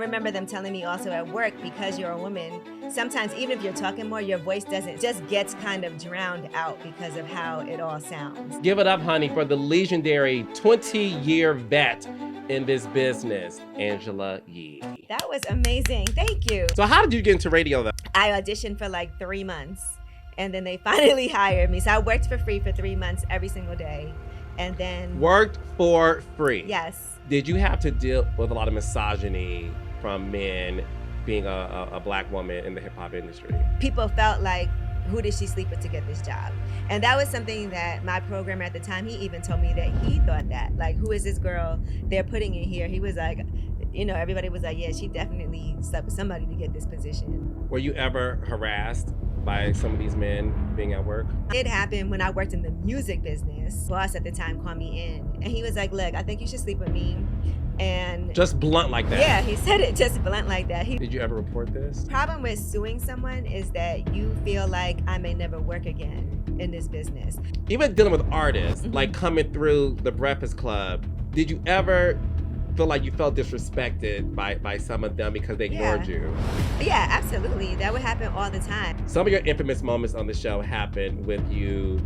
I remember them telling me also at work, because you're a woman, sometimes even if you're talking more, your voice just gets kind of drowned out because of how it all sounds. Give it up, honey, for the legendary 20-year vet in this business, Angela Yee. That was amazing. Thank you. So how did you get into radio though? I auditioned for like 3 months, and then they finally hired me. So I worked for free for 3 months every single day. And then Worked for free. Yes. Did you have to deal with a lot of misogyny from men being a black woman in the hip hop industry? People felt like, who did she sleep with to get this job? And that was something that my programmer at the time, he even told me that he thought that, like, who is this girl they're putting in here? He was like, everybody was like, yeah, she definitely slept with somebody to get this position. Were you ever harassed by some of these men being at work? It happened when I worked in the music business. Boss at the time called me in, and he was like, look, I think you should sleep with me. And just blunt like that? Yeah, he said it just blunt like that. Did you ever report this? Problem with suing someone is that you feel like I may never work again in this business. Even dealing with artists, like coming through the Breakfast Club, did you ever feel like you felt disrespected by some of them because they ignored you? Yeah, absolutely. That would happen all the time. Some of your infamous moments on the show happened with you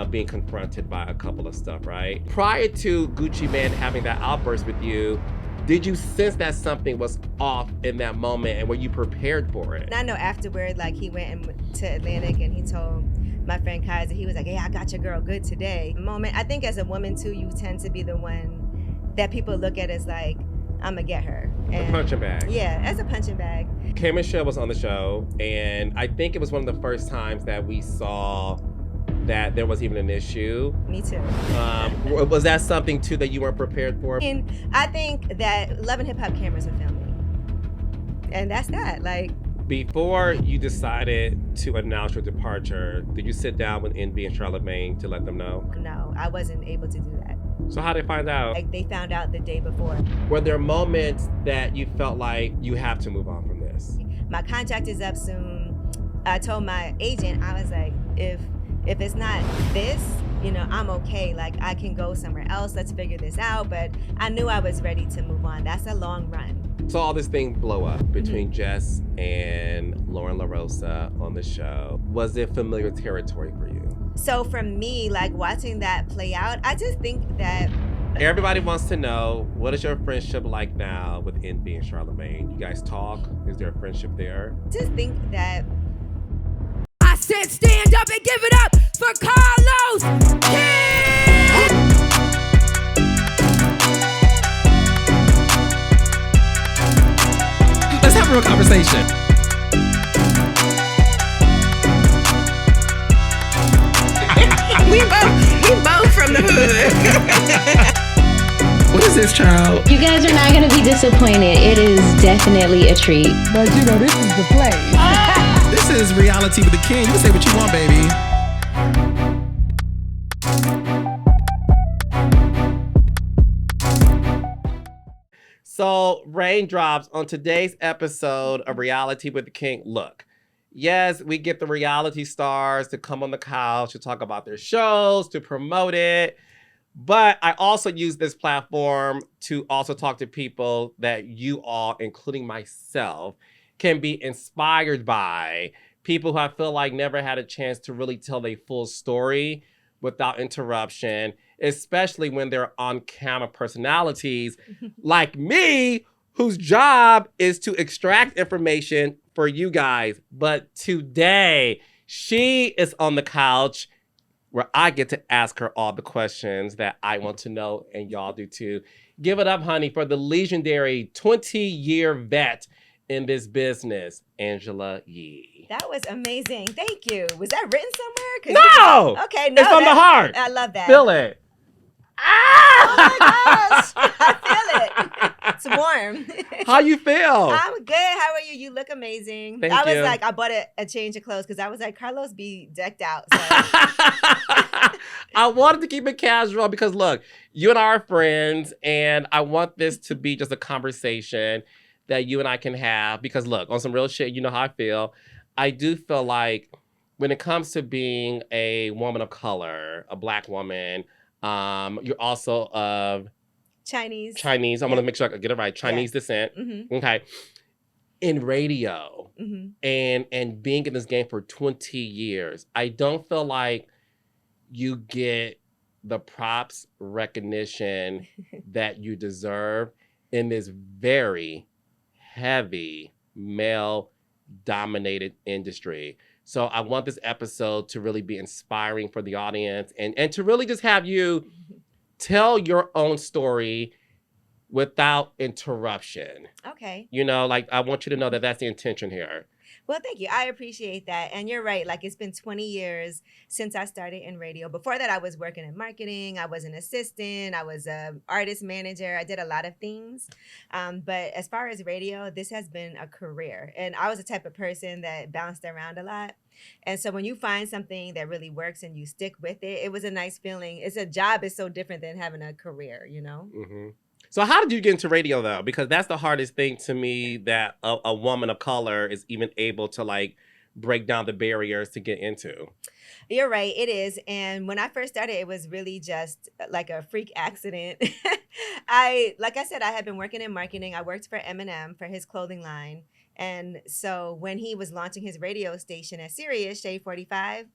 being confronted by a couple of stuff, right? Prior to Gucci Mane having that outburst with you, did you sense that something was off in that moment, and were you prepared for it? And I know afterward, like, he went to Atlantic and he told my friend Kaiser, he was like, hey, I got your girl good today. Moment, I think as a woman too, you tend to be the one that people look at as like, I'm gonna get her. And, a punching bag. Yeah, as a punching bag. K Michelle was on the show, and I think it was one of the first times that we saw that there was even an issue. Me too. Was that something too that you weren't prepared for? And I think that Love and Hip Hop cameras were filming. And that's that. Like, before you decided to announce your departure, did you sit down with Envy and Charlamagne to let them know? No, I wasn't able to do that. So how did they find out? Like, they found out the day before. Were there moments that you felt like you have to move on from this? My contract is up soon. I told my agent, I was like, if it's not this, I'm okay. Like, I can go somewhere else. Let's figure this out. But I knew I was ready to move on. That's a long run. So all this thing blow up between Jess and Lauren LaRosa on the show. Was it familiar territory for you? So for me, like, watching that play out, I just think that everybody wants to know, what is your friendship like now with Envy and Charlamagne? You guys talk? Is there a friendship there? Just think that I said stand up and give it up for Carlos King! Let's have a real conversation. we both from the hood. What is this, child? You guys are not going to be disappointed. It is definitely a treat. But this is the place. This is Reality with the King. You can say what you want, baby. So, raindrops on today's episode of Reality with the King. Look, yes, we get the reality stars to come on the couch to talk about their shows, to promote it. But I also use this platform to also talk to people that you all, including myself, can be inspired by. People who I feel like never had a chance to really tell their full story without interruption, especially when they're on-camera personalities like me, whose job is to extract information for you guys. But today, she is on the couch where I get to ask her all the questions that I want to know, and y'all do too. Give it up, honey, for the legendary 20-year vet in this business, Angela Yee. That was amazing. Thank you. Was that written somewhere? No! Okay, no. It's from the heart. I love that. Feel it. Oh my gosh. I feel it. It's warm. How you feel? I'm good. How are you? You look amazing. Thank I was you. like, I bought a change of clothes because I was like, Carlos be decked out. So. I wanted to keep it casual because, look, you and I are friends, and I want this to be just a conversation that you and I can have. Because, look, on some real shit, you know how I feel. I do feel like when it comes to being a woman of color, a Black woman, you're also of Chinese. Chinese. I want to make sure I get it right. Chinese descent. Mm-hmm. Okay. In radio Mm-hmm. and being in this game for 20 years, I don't feel like you get the props, recognition that you deserve in this very heavy male dominated industry. So I want this episode to really be inspiring for the audience and to really just have you tell your own story without interruption. Okay. You know, like I want you to know that that's the intention here. Well, thank you. I appreciate that. And you're right. Like, it's been 20 years since I started in radio. Before that, I was working in marketing. I was an assistant. I was an artist manager. I did a lot of things. But as far as radio, this has been a career. And I was the type of person that bounced around a lot. And so when you find something that really works and you stick with it, it was a nice feeling. It's a job is so different than having a career, you know? Mm-hmm. So how did you get into radio though? Because that's the hardest thing to me that a woman of color is even able to like break down the barriers to get into. You're right, it is. And when I first started, it was really just like a freak accident. Like I said, I had been working in marketing. I worked for Eminem for his clothing line. And so when he was launching his radio station at Sirius, Shade 45,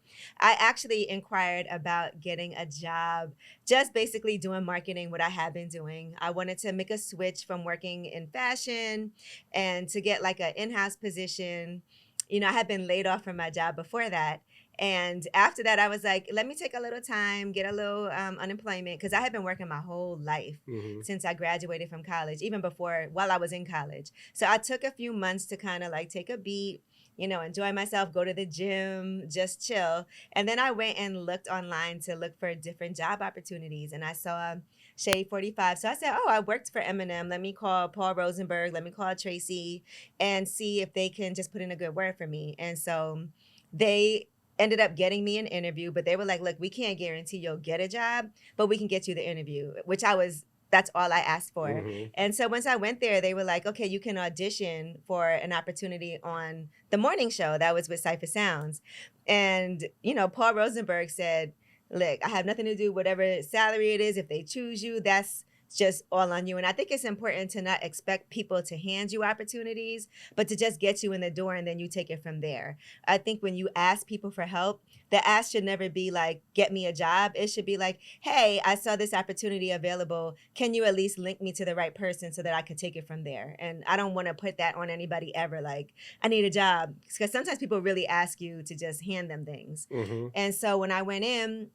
I actually inquired about getting a job, just basically doing marketing, what I had been doing. I wanted to make a switch from working in fashion and to get like an in-house position. You know, I had been laid off from my job before that. And after that, I was like, let me take a little time, get a little unemployment, because I had been working my whole life since I graduated from college, even before, while I was in college. So I took a few months to kind of like take a beat, you know, enjoy myself, go to the gym, just chill. And then I went and looked online to look for different job opportunities. And I saw Shade 45. So I said, oh, I worked for Eminem. Let me call Paul Rosenberg. Let me call Tracy and see if they can just put in a good word for me. And so they ended up getting me an interview, but they were like, look, we can't guarantee you'll get a job, but we can get you the interview, which that's all I asked for. Mm-hmm. And so once I went there, they were like, okay, you can audition for an opportunity on the morning show that was with Cypher Sounds. And, you know, Paul Rosenberg said, look, I have nothing to do with whatever salary it is. If they choose you, that's just all on you. And I think it's important to not expect people to hand you opportunities, but to just get you in the door and then you take it from there. I think when you ask people for help, the ask should never be like, get me a job. It should be like, hey, I saw this opportunity available. Can you at least link me to the right person so that I could take it from there? And I don't want to put that on anybody ever. Like, I need a job. Because sometimes people really ask you to just hand them things. Mm-hmm. And so when I went in,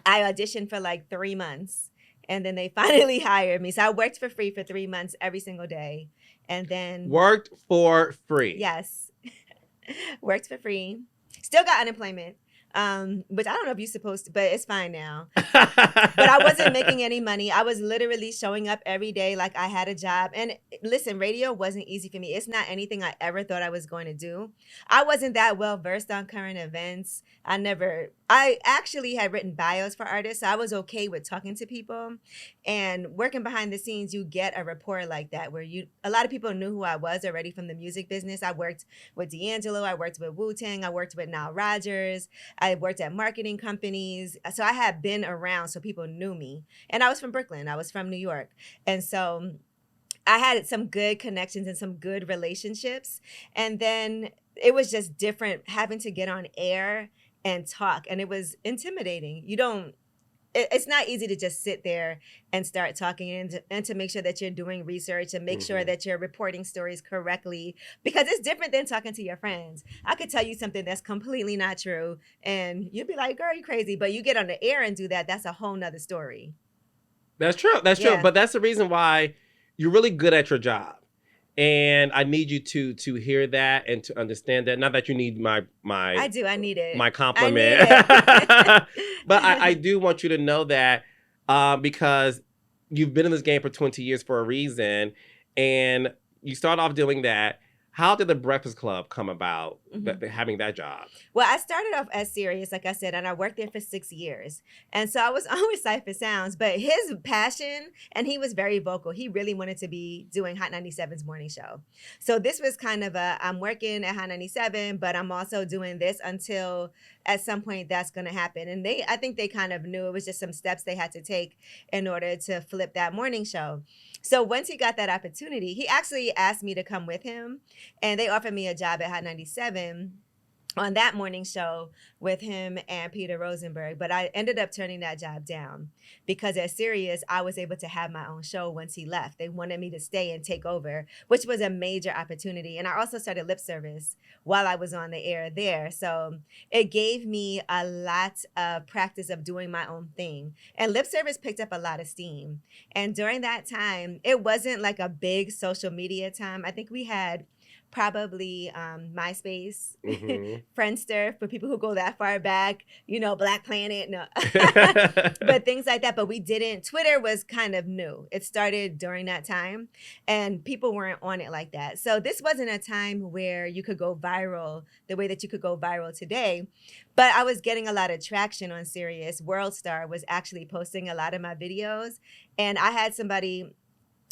I auditioned for like 3 months. And then they finally hired me. So I worked for free for 3 months every single day. And then... Worked for free? Yes. Worked for free. Still got unemployment. Which I don't know if you're supposed to, but it's fine now. But I wasn't making any money. I was literally showing up every day like I had a job. And listen, radio wasn't easy for me. It's not anything I ever thought I was going to do. I wasn't that well versed on current events. I actually had written bios for artists, so I was okay with talking to people. And working behind the scenes, you get a rapport like that where a lot of people knew who I was already from the music business. I worked with D'Angelo, I worked with Wu-Tang, I worked with Nile Rodgers, I worked at marketing companies. So I had been around so people knew me. And I was from Brooklyn, I was from New York. And so I had some good connections and some good relationships. And then it was just different having to get on air and talk. And it was intimidating. It's not easy to just sit there and start talking and to make sure that you're doing research and make sure that you're reporting stories correctly, because it's different than talking to your friends. I could tell you something that's completely not true and you'd be like, girl, you crazy. But you get on the air and do that, that's a whole nother story. That's true. That's true. But that's the reason why you're really good at your job. And I need you to hear that and to understand that. Not that you need my I do. I need it. My compliment. But I do want you to know that because you've been in this game for 20 years for a reason. And you start off doing that. How did the Breakfast Club come about, having that job? Well, I started off as Sirius, like I said, and I worked there for 6 years. And so I was always Cypher Sounds, but his passion, and he was very vocal. He really wanted to be doing Hot 97's morning show. So this was kind of I'm working at Hot 97, but I'm also doing this until at some point that's going to happen. And I think they kind of knew it was just some steps they had to take in order to flip that morning show. So once he got that opportunity, he actually asked me to come with him, and they offered me a job at Hot 97 on that morning show with him and Peter Rosenberg. But I ended up turning that job down because at Sirius, I was able to have my own show once he left. They wanted me to stay and take over, which was a major opportunity. And I also started lip service while I was on the air there. So it gave me a lot of practice of doing my own thing. And lip service picked up a lot of steam. And during that time, it wasn't like a big social media time. I think we had probably MySpace, Friendster, for people who go that far back, Black Planet, no. But things like that. But we didn't, Twitter was kind of new. It started during that time and people weren't on it like that. So this wasn't a time where you could go viral the way that you could go viral today. But I was getting a lot of traction on Sirius. WorldStar was actually posting a lot of my videos. And I had somebody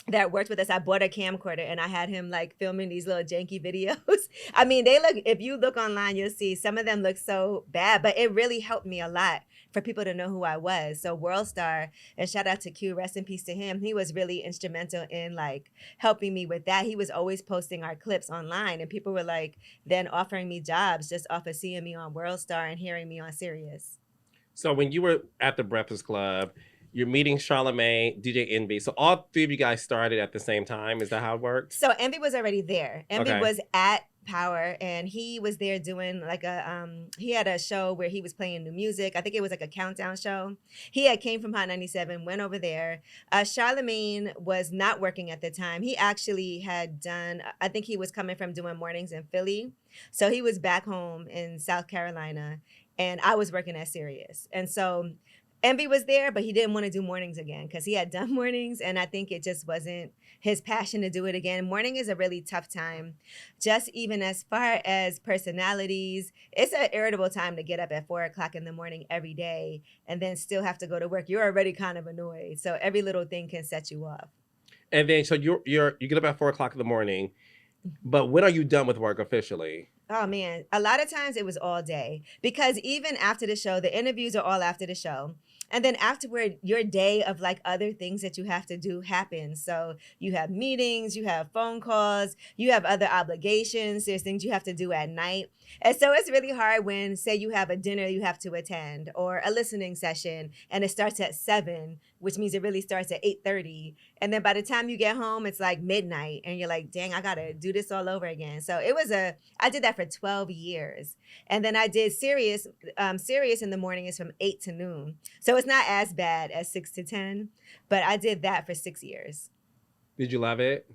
that worked with us. I bought a camcorder and I had him like filming these little janky videos. I mean, if you look online, you'll see some of them look so bad, but it really helped me a lot for people to know who I was. So WorldStar, and shout out to Q, rest in peace to him. He was really instrumental in like helping me with that. He was always posting our clips online and people were like then offering me jobs just off of seeing me on WorldStar and hearing me on Sirius. So when you were at the Breakfast Club, you're meeting Charlamagne, DJ Envy. So all three of you guys started at the same time. Is that how it worked? So Envy was already there. Envy was at Power, and he was there doing like he had a show where he was playing new music. I think it was like a countdown show. He had came from Hot 97, went over there. Charlamagne was not working at the time. He actually had done, I think he was coming from doing mornings in Philly. So he was back home in South Carolina, and I was working at Sirius. And so Envy was there, but he didn't want to do mornings again because he had done mornings, and I think it just wasn't his passion to do it again. Morning is a really tough time, just even as far as personalities. It's an irritable time to get up at 4 o'clock in the morning every day and then still have to go to work. You're already kind of annoyed, so every little thing can set you off. And then, so you get up at 4 o'clock in the morning, but when are you done with work officially? Oh man, a lot of times it was all day because even after the show, the interviews are all after the show. And then afterward, your day of like other things that you have to do happens. So you have meetings, you have phone calls, you have other obligations. There's things you have to do at night. And so it's really hard when, say, you have a dinner you have to attend or a listening session and it starts at 7, which means it really starts at 8:30. And then by the time you get home, it's like midnight and you're like, dang, I got to do this all over again. So I did that for 12 years. And then I did Sirius. Sirius in the morning is from 8 to noon. So it's not as bad as 6 to 10, but I did that for 6 years. Did you love it?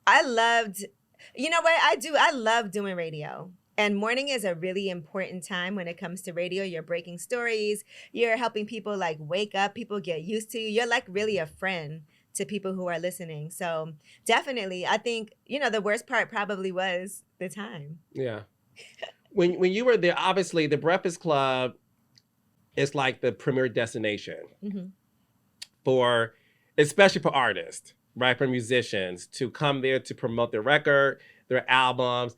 I loved, you know what I do? I love doing radio. And morning is a really important time when it comes to radio. You're breaking stories. You're helping people like wake up. People get used to you. You're like really a friend to people who are listening. So definitely, I think, the worst part probably was the time. Yeah. When you were there, obviously the Breakfast Club is like the premier destination especially for artists, right? For musicians to come there to promote their record, their albums.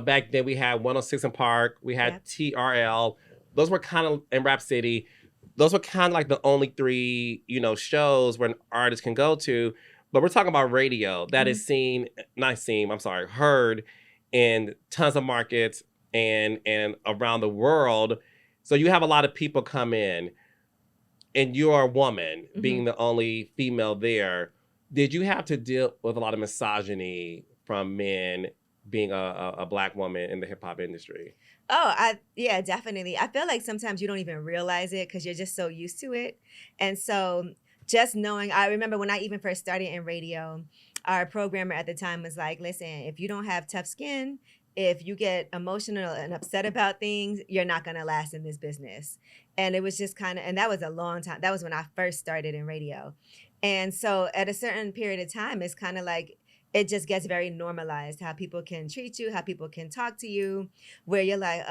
Back then we had 106 in Park, we had TRL. Those were kind of, in Rap City, those were kind of like the only three, shows where an artist can go to. But we're talking about radio that is heard in tons of markets and around the world. So you have a lot of people come in and you're a woman being the only female there. Did you have to deal with a lot of misogyny from men being a Black woman in the hip hop industry? Oh, yeah, definitely. I feel like sometimes you don't even realize it because you're just so used to it. And so just knowing, I remember when I even first started in radio, our programmer at the time was like, listen, if you don't have tough skin, if you get emotional and upset about things, you're not going to last in this business. And it was just and that was a long time. That was when I first started in radio. And so at a certain period of time, it's kind of like, it just gets very normalized how people can treat you, how people can talk to you, where you're like,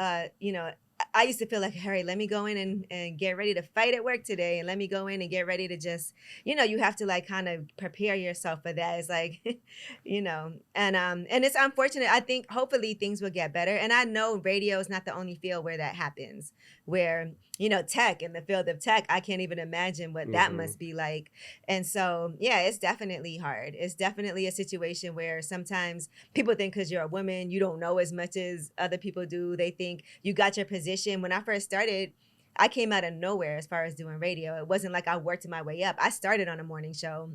I used to feel like, Harry, let me go in and get ready to fight at work today. And let me go in and get ready to just, you have to like kind of prepare yourself for that. It's like, and it's unfortunate. I think hopefully things will get better. And I know radio is not the only field where that happens, where, tech, in the field of tech, I can't even imagine what that must be like. And so, yeah, it's definitely hard. It's definitely a situation where sometimes people think because you're a woman, you don't know as much as other people do. They think you got your position. When I first started, I came out of nowhere as far as doing radio. It wasn't like I worked my way up. I started on a morning show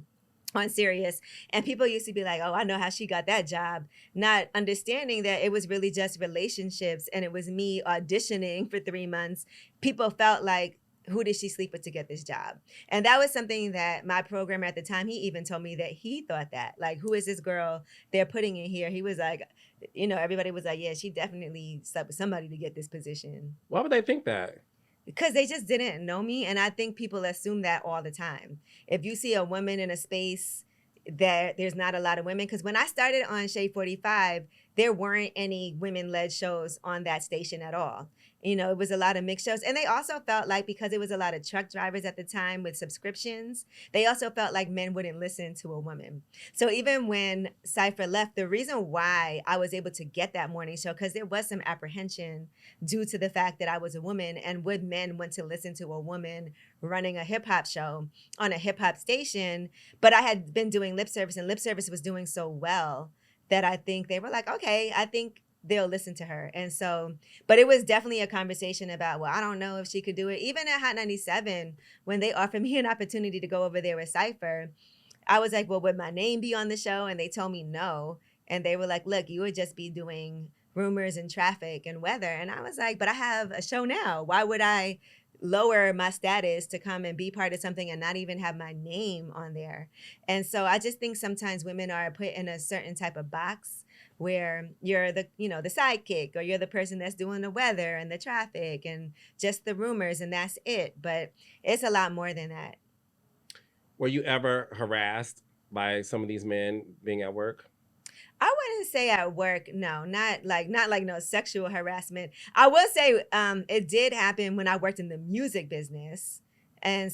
on Sirius, and people used to be like, oh, I know how she got that job, not understanding that it was really just relationships, and it was me auditioning for 3 months. People felt like, who did she sleep with to get this job? And that was something that my programmer at the time, he even told me that he thought that, like, who is this girl they're putting in here? He was like, everybody was like, yeah, she definitely slept with somebody to get this position. Why would they think that? Because they just didn't know me. And I think people assume that all the time. If you see a woman in a space that there's not a lot of women, because when I started on Shade 45, there weren't any women-led shows on that station at all. It was a lot of mixed shows. And they also felt like, because it was a lot of truck drivers at the time with subscriptions, they also felt like men wouldn't listen to a woman. So even when Cypher left, the reason why I was able to get that morning show, because there was some apprehension due to the fact that I was a woman, and would men want to listen to a woman running a hip hop show on a hip hop station? But I had been doing lip service, and lip service was doing so well that I think they were like, okay, I think they'll listen to her. And so, but it was definitely a conversation about, well, I don't know if she could do it. Even at Hot 97, when they offered me an opportunity to go over there with Cypher, I was like, well, would my name be on the show? And they told me no. And they were like, look, you would just be doing rumors and traffic and weather. And I was like, but I have a show now. Why would I lower my status to come and be part of something and not even have my name on there? And so I just think sometimes women are put in a certain type of box where you're the sidekick, or you're the person that's doing the weather and the traffic and just the rumors, and that's it. But it's a lot more than that. Were you ever harassed by some of these men being at work? I wouldn't say at work, no, not like no sexual harassment. I will say it did happen when I worked in the music business. And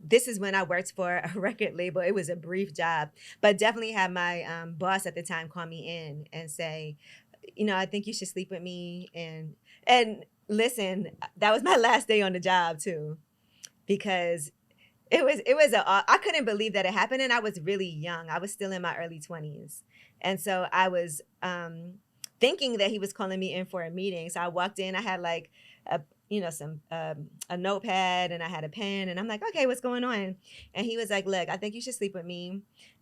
this is when I worked for a record label. It was a brief job, but definitely had my boss at the time call me in and say, I think you should sleep with me. And listen, that was my last day on the job too, because I couldn't believe that it happened. And I was really young. I was still in my early 20s. And so I was thinking that he was calling me in for a meeting. So I walked in, I had like a notepad, and I had a pen, and I'm like, okay, what's going on? And he was like, look, I think you should sleep with me.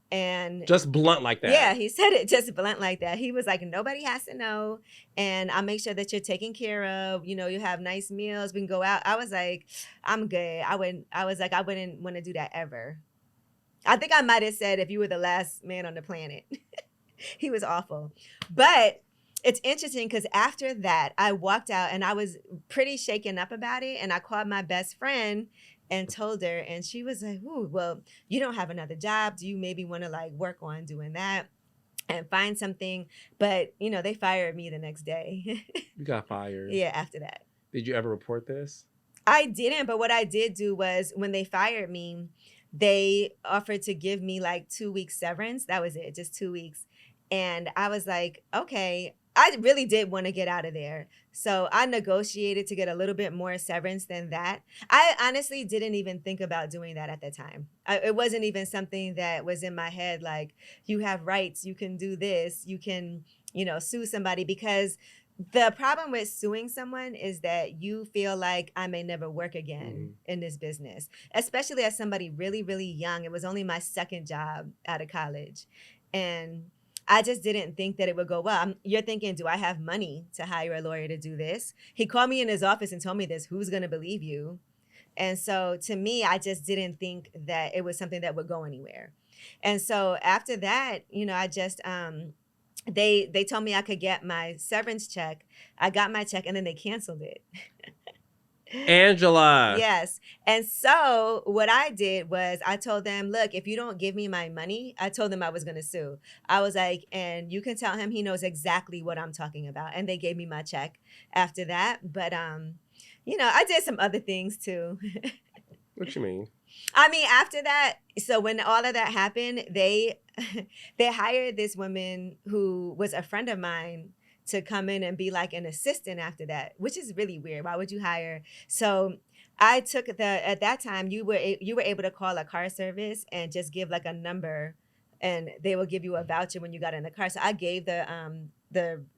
And just blunt like that. Yeah, he said it just blunt like that. He was like, nobody has to know, and I'll make sure that you're taken care of. You have nice meals. We can go out. I was like, I'm good. I wouldn't want to do that ever. I think I might have said, if you were the last man on the planet. He was awful. But it's interesting because after that, I walked out and I was pretty shaken up about it. And I called my best friend and told her, and she was like, ooh, well, you don't have another job. Do you maybe want to like work on doing that and find something? But, they fired me the next day. You got fired? Yeah, after that. Did you ever report this? I didn't, but what I did do was, when they fired me, they offered to give me like 2 weeks severance. That was it, just 2 weeks. And I was like, okay. I really did want to get out of there. So I negotiated to get a little bit more severance than that. I honestly didn't even think about doing that at the time. It wasn't even something that was in my head, like, you have rights, you can do this, you can, sue somebody. Because the problem with suing someone is that you feel like, I may never work again in this business, especially as somebody really, really young. It was only my second job out of college. And I just didn't think that it would go well. You're thinking, do I have money to hire a lawyer to do this? He called me in his office and told me this. Who's going to believe you? And so to me, I just didn't think that it was something that would go anywhere. And so after that, I just, they told me I could get my severance check. I got my check, and then they canceled it. Angela. Yes. And so what I did was I told them, look, if you don't give me my money, I told them I was going to sue. I was like, and you can tell him he knows exactly what I'm talking about. And they gave me my check after that. But, I did some other things too. What you mean? I mean, after that, so when all of that happened, they they hired this woman who was a friend of mine to come in and be like an assistant after that, which is really weird. Why would you hire? So I took at that time you were able to call a car service and just give like a number, and they will give you a voucher when you got in the car. So I gave the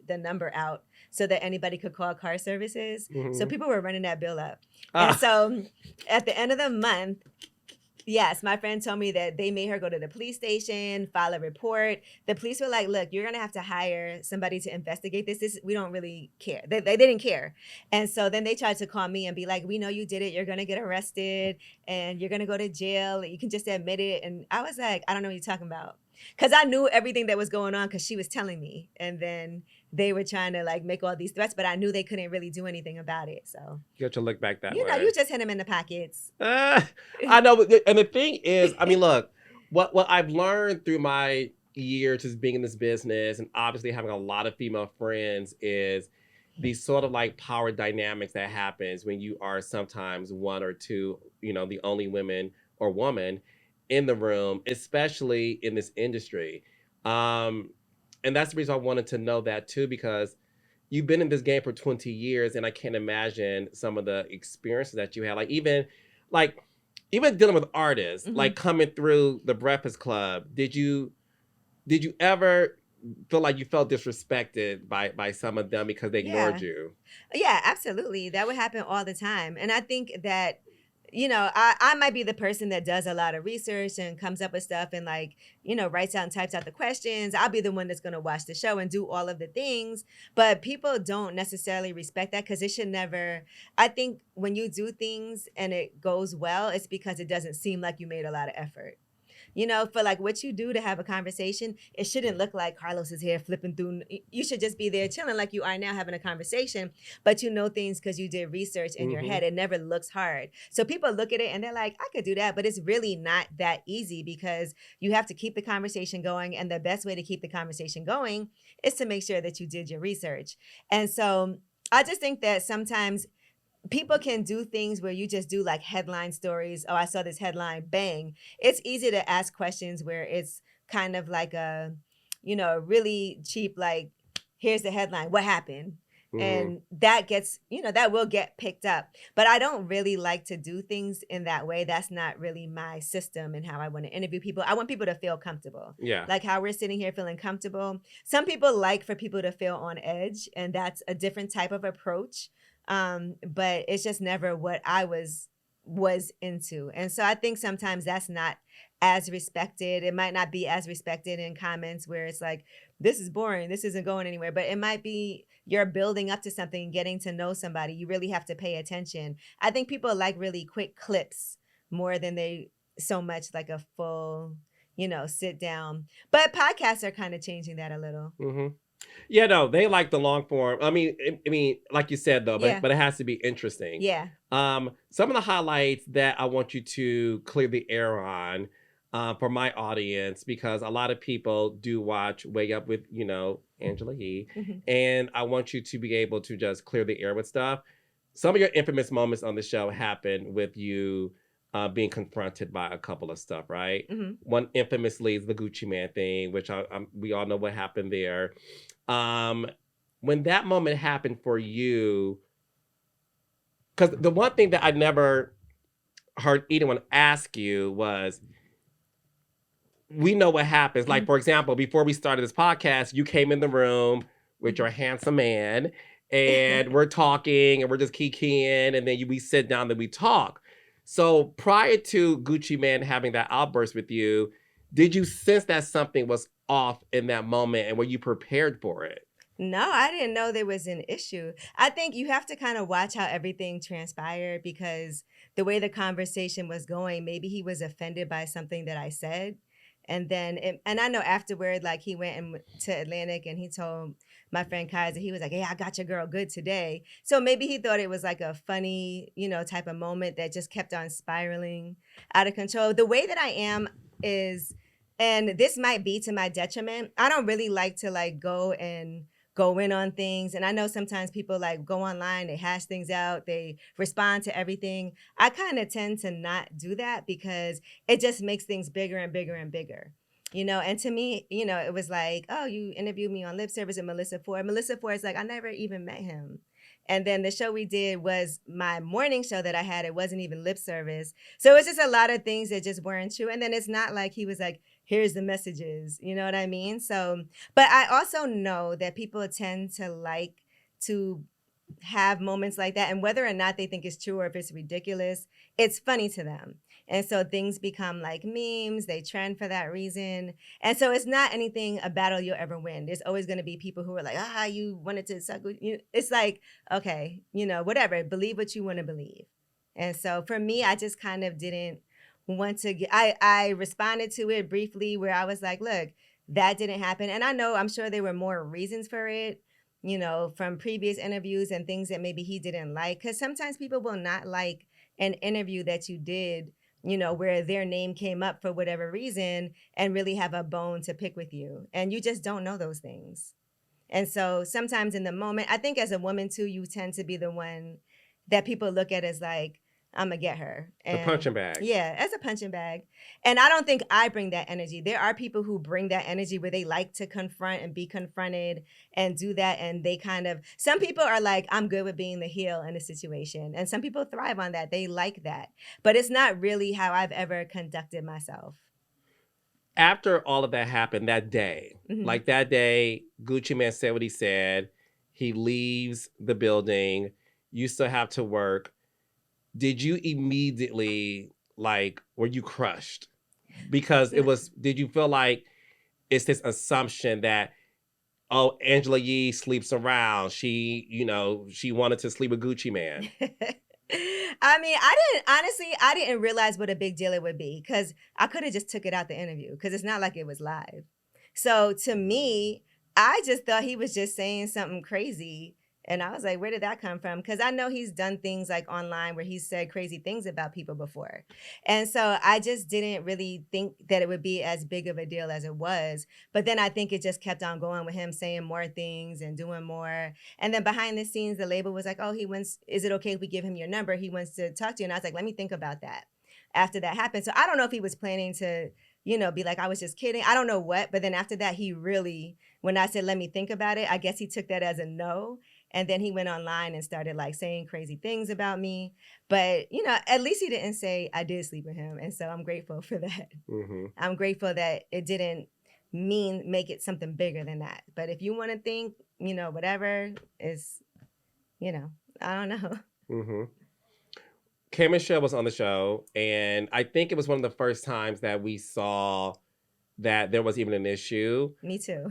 number out so that anybody could call car services. So people were running that bill up. And so at the end of the month, yes, my friend told me that they made her go to the police station, file a report. The police were like, look, you're going to have to hire somebody to investigate this. We don't really care. They didn't care. And so then they tried to call me and be like, we know you did it. You're going to get arrested and you're going to go to jail. You can just admit it. And I was like, I don't know what you're talking about. Because I knew everything that was going on because she was telling me. And then they were trying to like make all these threats, but I knew they couldn't really do anything about it. So You have to look back that way. you just hit them in the pockets. I know. And the thing is, I mean, look, what I've learned through my years just being in this business and obviously having a lot of female friends is these sort of like power dynamics that happens when you are sometimes one or two, the only women or woman in the room, especially in this industry. And that's the reason I wanted to know that too, because you've been in this game for 20 years and I can't imagine some of the experiences that you had. Even dealing with artists, like coming through the Breakfast Club, did you ever feel like you felt disrespected by some of them because they ignored you? Yeah, absolutely. That would happen all the time. And I think that I might be the person that does a lot of research and comes up with stuff and writes out and types out the questions. I'll be the one that's going to watch the show and do all of the things. But people don't necessarily respect that because it should never. I think when you do things and it goes well, it's because it doesn't seem like you made a lot of effort. For like what you do to have a conversation, it shouldn't look like Carlos is here flipping through. You should just be there chilling like you are now having a conversation, but you know things because you did research in your head. It never looks hard. So people look at it and they're like, I could do that, but it's really not that easy because you have to keep the conversation going. And the best way to keep the conversation going is to make sure that you did your research. And so I just think that sometimes people can do things where you just do like headline stories. Oh, I saw this headline, bang. It's easy to ask questions where it's kind of like a, really cheap, like, here's the headline, what happened? And that gets, that will get picked up. But I don't really like to do things in that way. That's not really my system and how I want to interview people. I want people to feel comfortable. Yeah. Like how we're sitting here feeling comfortable. Some people like for people to feel on edge, and that's a different type of approach. But it's just never what I was into. And so I think sometimes that's not as respected. It might not be as respected in comments where it's like, this is boring, this isn't going anywhere. But it might be you're building up to something, getting to know somebody. You really have to pay attention. I think people like really quick clips more than they so much like a full, sit down. But podcasts are kind of changing that a little. Yeah, no, they like the long form. I mean, like you said though, but it has to be interesting. Yeah. Some of the highlights that I want you to clear the air on for my audience, because a lot of people do watch Way Up with, Angela Yee, and I want you to be able to just clear the air with stuff. Some of your infamous moments on the show happened with you being confronted by a couple of stuff, right? One infamously is the Gucci Man thing, which we all know what happened there. When that moment happened for you, because the one thing that I never heard anyone ask you was, we know what happens. Like, for example, before we started this podcast, you came in the room with your handsome man and we're talking and we're just kikiing, and then we sit down and we talk. So prior to Gucci Man having that outburst with you, did you sense that something was off in that moment, and were you prepared for it? No, I didn't know there was an issue. I think you have to kind of watch how everything transpired, because the way the conversation was going, maybe he was offended by something that I said. And then, and I know afterward, like he went to Atlantic and he told my friend Kaiser, he was like, "Hey, I got your girl good today." So maybe he thought it was like a funny, type of moment that just kept on spiraling out of control. The way that I am is, and this might be to my detriment, I don't really like to like go in on things. And I know sometimes people like go online, they hash things out, they respond to everything. I kind of tend to not do that because it just makes things bigger and bigger and bigger. And to me, it was like, oh, you interviewed me on Lip Service with Melissa Ford. Melissa Ford is like, I never even met him. And then the show we did was my morning show that I had. It wasn't even Lip Service. So it's just a lot of things that just weren't true. And then it's not like he was like, here's the messages. You know what I mean? So, but I also know that people tend to like to have moments like that. And whether or not they think it's true or if it's ridiculous, it's funny to them. And so things become like memes, they trend for that reason. And so it's not anything, a battle you'll ever win. There's always going to be people who are like, you wanted to suck with you. It's like, okay, whatever, believe what you want to believe. And so for me, I just kind of didn't want to I responded to it briefly where I was like, look, that didn't happen. And I'm sure there were more reasons for it, from previous interviews and things that maybe he didn't like. Because sometimes people will not like an interview that you did, where their name came up for whatever reason and really have a bone to pick with you. And you just don't know those things. And so sometimes in the moment, I think as a woman too, you tend to be the one that people look at as like, I'm going to get her. The punching bag. Yeah, as a punching bag. And I don't think I bring that energy. There are people who bring that energy where they like to confront and be confronted and do that. And they some people are like, I'm good with being the heel in a situation. And some people thrive on that. They like that. But it's not really how I've ever conducted myself. After all of that happened that day, like that day, Gucci Mane said what he said. He leaves the building. You still have to work. Did you immediately, were you crushed? Because did you feel like it's this assumption that, oh, Angela Yee sleeps around. She wanted to sleep with Gucci Mane. I mean, I didn't realize what a big deal it would be because I could have just took it out the interview because it's not like it was live. So to me, I just thought he was just saying something crazy. And I was like, where did that come from? Because I know he's done things like online where he's said crazy things about people before. And so I just didn't really think that it would be as big of a deal as it was. But then I think it just kept on going with him saying more things and doing more. And then behind the scenes, the label was like, oh, is it okay if we give him your number? He wants to talk to you. And I was like, let me think about that after that happened. So I don't know if he was planning to, be like, I was just kidding. I don't know what. But then after that, he really, when I said, let me think about it, I guess he took that as a no. And then he went online and started saying crazy things about me. But, at least he didn't say I did sleep with him. And so I'm grateful for that. Mm-hmm. I'm grateful that it didn't make it something bigger than that. But if you want to think, whatever is, I don't know. Mm-hmm. K. Michelle was on the show. And I think it was one of the first times that we saw that there was even an issue. Me too.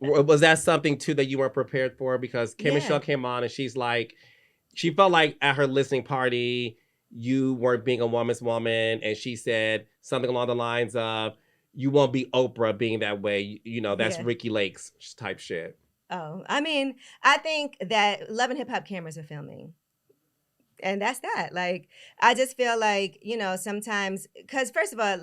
Was that something too that you weren't prepared for? Because K. Michelle came on and she felt like at her listening party, you weren't being a woman's woman. And she said something along the lines of, you won't be Oprah being that way. That's Ricky Lake's type shit. Oh, I mean, I think that Love and Hip Hop cameras are filming. And that's that. I just feel like, sometimes, because first of all,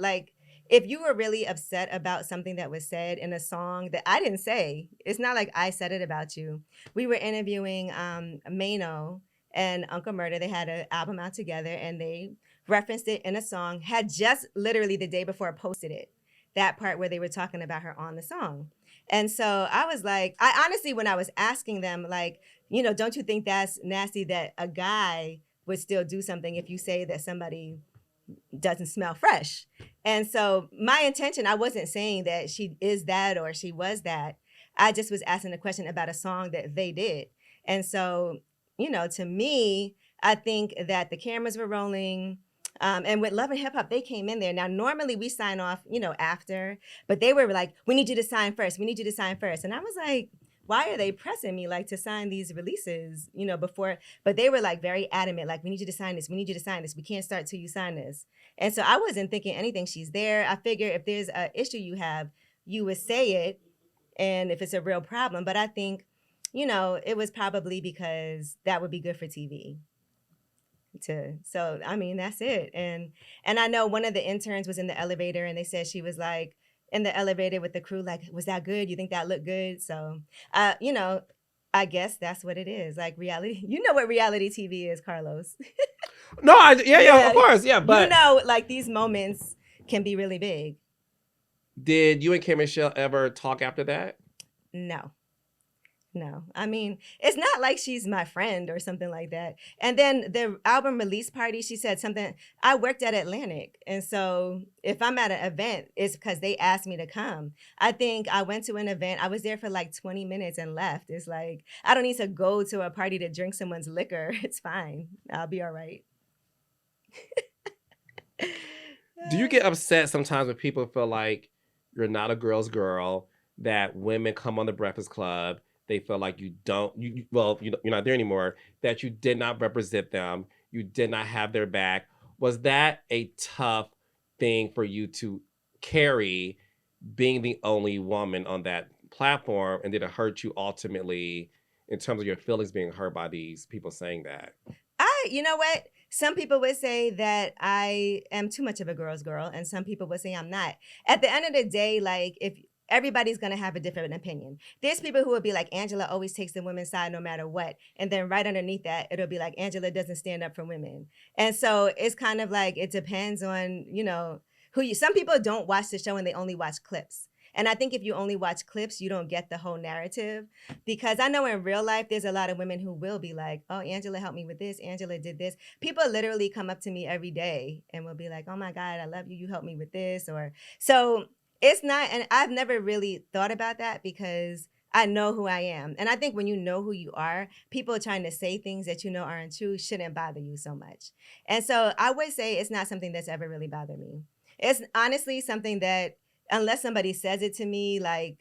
if you were really upset about something that was said in a song that I didn't say, it's not like I said it about you. We were interviewing Mano and Uncle Murder. They had an album out together and they referenced it in a song, had just literally the day before posted it, that part where they were talking about her on the song. And so I was like, I honestly, when I was asking them, don't you think that's nasty that a guy would still do something if you say that somebody doesn't smell fresh? And so my intention, I wasn't saying that she is that or she was that. I just was asking a question about a song that they did. And so, to me, I think that the cameras were rolling. And with Love and Hip Hop, they came in there. Now, normally we sign off, after, but they were like, we need you to sign first. We need you to sign first. And I was like, why are they pressing me like to sign these releases, before, but they were like very adamant, like, we need you to sign this. We need you to sign this. We can't start till you sign this. And so I wasn't thinking anything. She's there. I figure if there's an issue you have, you would say it. And if it's a real problem, but I think, it was probably because that would be good for TV. So I mean, that's it. And I know one of the interns was in the elevator, and they said she was like in the elevator with the crew, like, was that good? You think that looked good? So I guess that's what it is, like reality. You know what reality TV is, Carlos. No, yeah, of course, yeah. But like these moments can be really big. did you and K Michelle ever talk after that? No. I mean, it's not like she's my friend or something like that. And then the album release party, she said something. I worked at Atlantic. And so if I'm at an event, it's because they asked me to come. I think I went to an event. I was there for like 20 minutes and left. It's like, I don't need to go to a party to drink someone's liquor. It's fine. I'll be all right. Do you get upset sometimes when people feel like you're not a girl's girl, that women come on the Breakfast Club, they feel like you're not there anymore, that you did not represent them, you did not have their back? Was that a tough thing for you to carry, being the only woman on that platform? And did it hurt you ultimately in terms of your feelings being hurt by these people saying that? You know what? Some people would say that I am too much of a girl's girl, and some people would say I'm not. At the end of the day, like, if everybody's going to have a different opinion. There's people who will be like, Angela always takes the women's side no matter what. And then right underneath that, it'll be like, Angela doesn't stand up for women. And so it's kind of like, it depends on, some people don't watch the show and they only watch clips. And I think if you only watch clips, you don't get the whole narrative. Because I know in real life, there's a lot of women who will be like, oh, Angela helped me with this. Angela did this. People literally come up to me every day and will be like, oh my God, I love you. You helped me with this. So it's not, and I've never really thought about that because I know who I am. And I think when you know who you are, people trying to say things that you know aren't true shouldn't bother you so much. And so I would say it's not something that's ever really bothered me. It's honestly something that, unless somebody says it to me, like,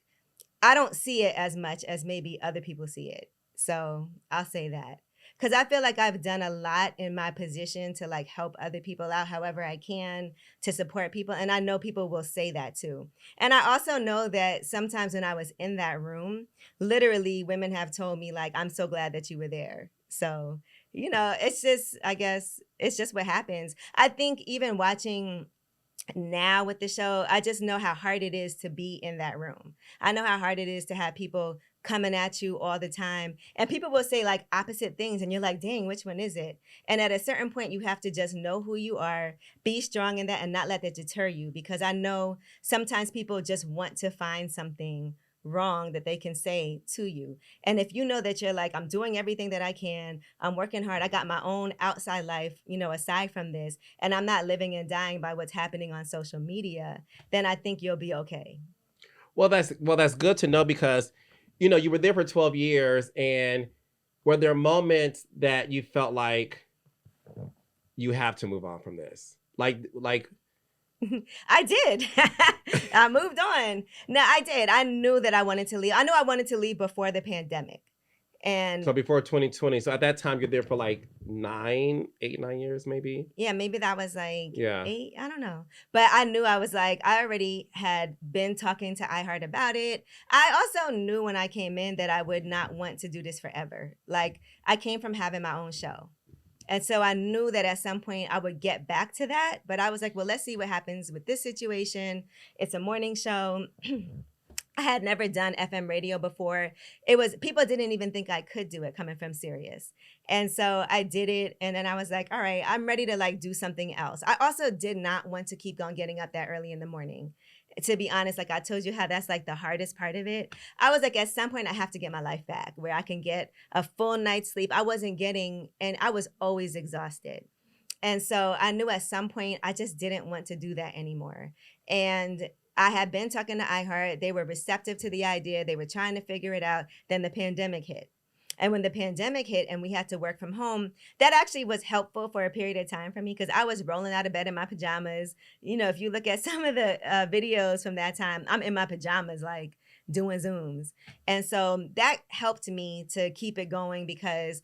I don't see it as much as maybe other people see it. So I'll say that. Because I feel like I've done a lot in my position to like help other people out however I can, to support people. And I know people will say that too. And I also know that sometimes when I was in that room, literally women have told me like, I'm so glad that you were there. So, it's just, I guess, it's just what happens. I think even watching now with the show, I just know how hard it is to be in that room. I know how hard it is to have people coming at you all the time. And people will say like opposite things and you're like, dang, which one is it? And at a certain point, you have to just know who you are, be strong in that, and not let that deter you. Because I know sometimes people just want to find something wrong that they can say to you. And if you know that you're like, I'm doing everything that I can, I'm working hard, I got my own outside life, aside from this, and I'm not living and dying by what's happening on social media, then I think you'll be okay. Well, that's good to know, because you were there for 12 years, and were there moments that you felt like you have to move on from this? Like I did. I moved on. No, I did. I knew that I wanted to leave. I knew I wanted to leave before the pandemic. And so before 2020. So at that time, you're there for like 9 years, maybe? Yeah, maybe that was like 8. I don't know. But I knew I was like, I already had been talking to iHeart about it. I also knew when I came in that I would not want to do this forever. Like, I came from having my own show. And so I knew that at some point I would get back to that. But I was like, well, let's see what happens with this situation. It's a morning show. I had never done FM radio before. People didn't even think I could do it coming from Sirius. And so I did it. And then I was like, all right, I'm ready to like do something else. I also did not want to keep on getting up that early in the morning. To be honest, like I told you how that's like the hardest part of it. I was like, at some point I have to get my life back where I can get a full night's sleep. I wasn't getting, and I was always exhausted. And so I knew at some point I just didn't want to do that anymore. And I had been talking to iHeart. They were receptive to the idea. They were trying to figure it out. Then the pandemic hit. And when the pandemic hit and we had to work from home, that actually was helpful for a period of time for me because I was rolling out of bed in my pajamas. If you look at some of the videos from that time, I'm in my pajamas, like doing Zooms. And so that helped me to keep it going because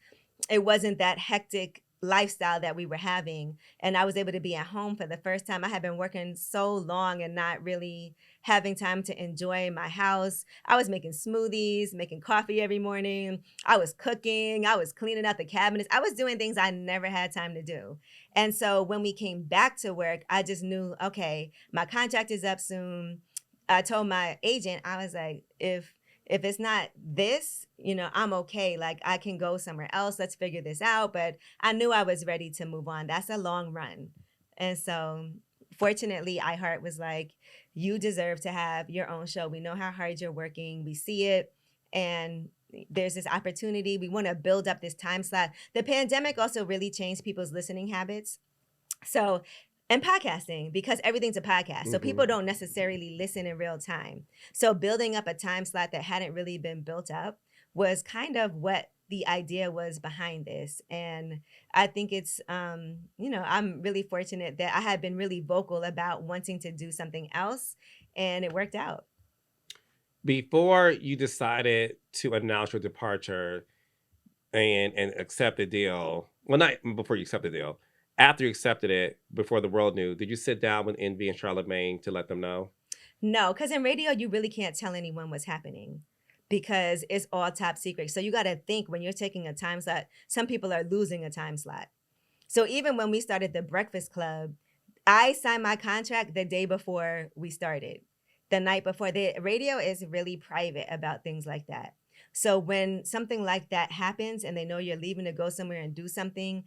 it wasn't that hectic lifestyle that we were having. And I was able to be at home for the first time. I had been working so long and not really having time to enjoy my house. I was making smoothies, making coffee every morning. I was cooking. I was cleaning out the cabinets. I was doing things I never had time to do. And so when we came back to work, I just knew, okay, my contract is up soon. I told my agent, I was like, if it's not this, I'm okay. Like I can go somewhere else. Let's figure this out. But I knew I was ready to move on. That's a long run. And so fortunately, iHeart was like, you deserve to have your own show. We know how hard you're working. We see it. And there's this opportunity. We want to build up this time slot. The pandemic also really changed people's listening habits. So, and podcasting, because everything's a podcast. So people don't necessarily listen in real time. So building up a time slot that hadn't really been built up was kind of what the idea was behind this. And I think it's, I'm really fortunate that I had been really vocal about wanting to do something else, and it worked out. Before you decided to announce your departure and accept the deal, well, not before you accept the deal, after you accepted it, before the world knew, did you sit down with Envy and Charlamagne to let them know? No, because in radio, you really can't tell anyone what's happening because it's all top secret. So you got to think when you're taking a time slot, some people are losing a time slot. So even when we started the Breakfast Club, I signed my contract the day before we started. The night before. The radio is really private about things like that. So when something like that happens and they know you're leaving to go somewhere and do something,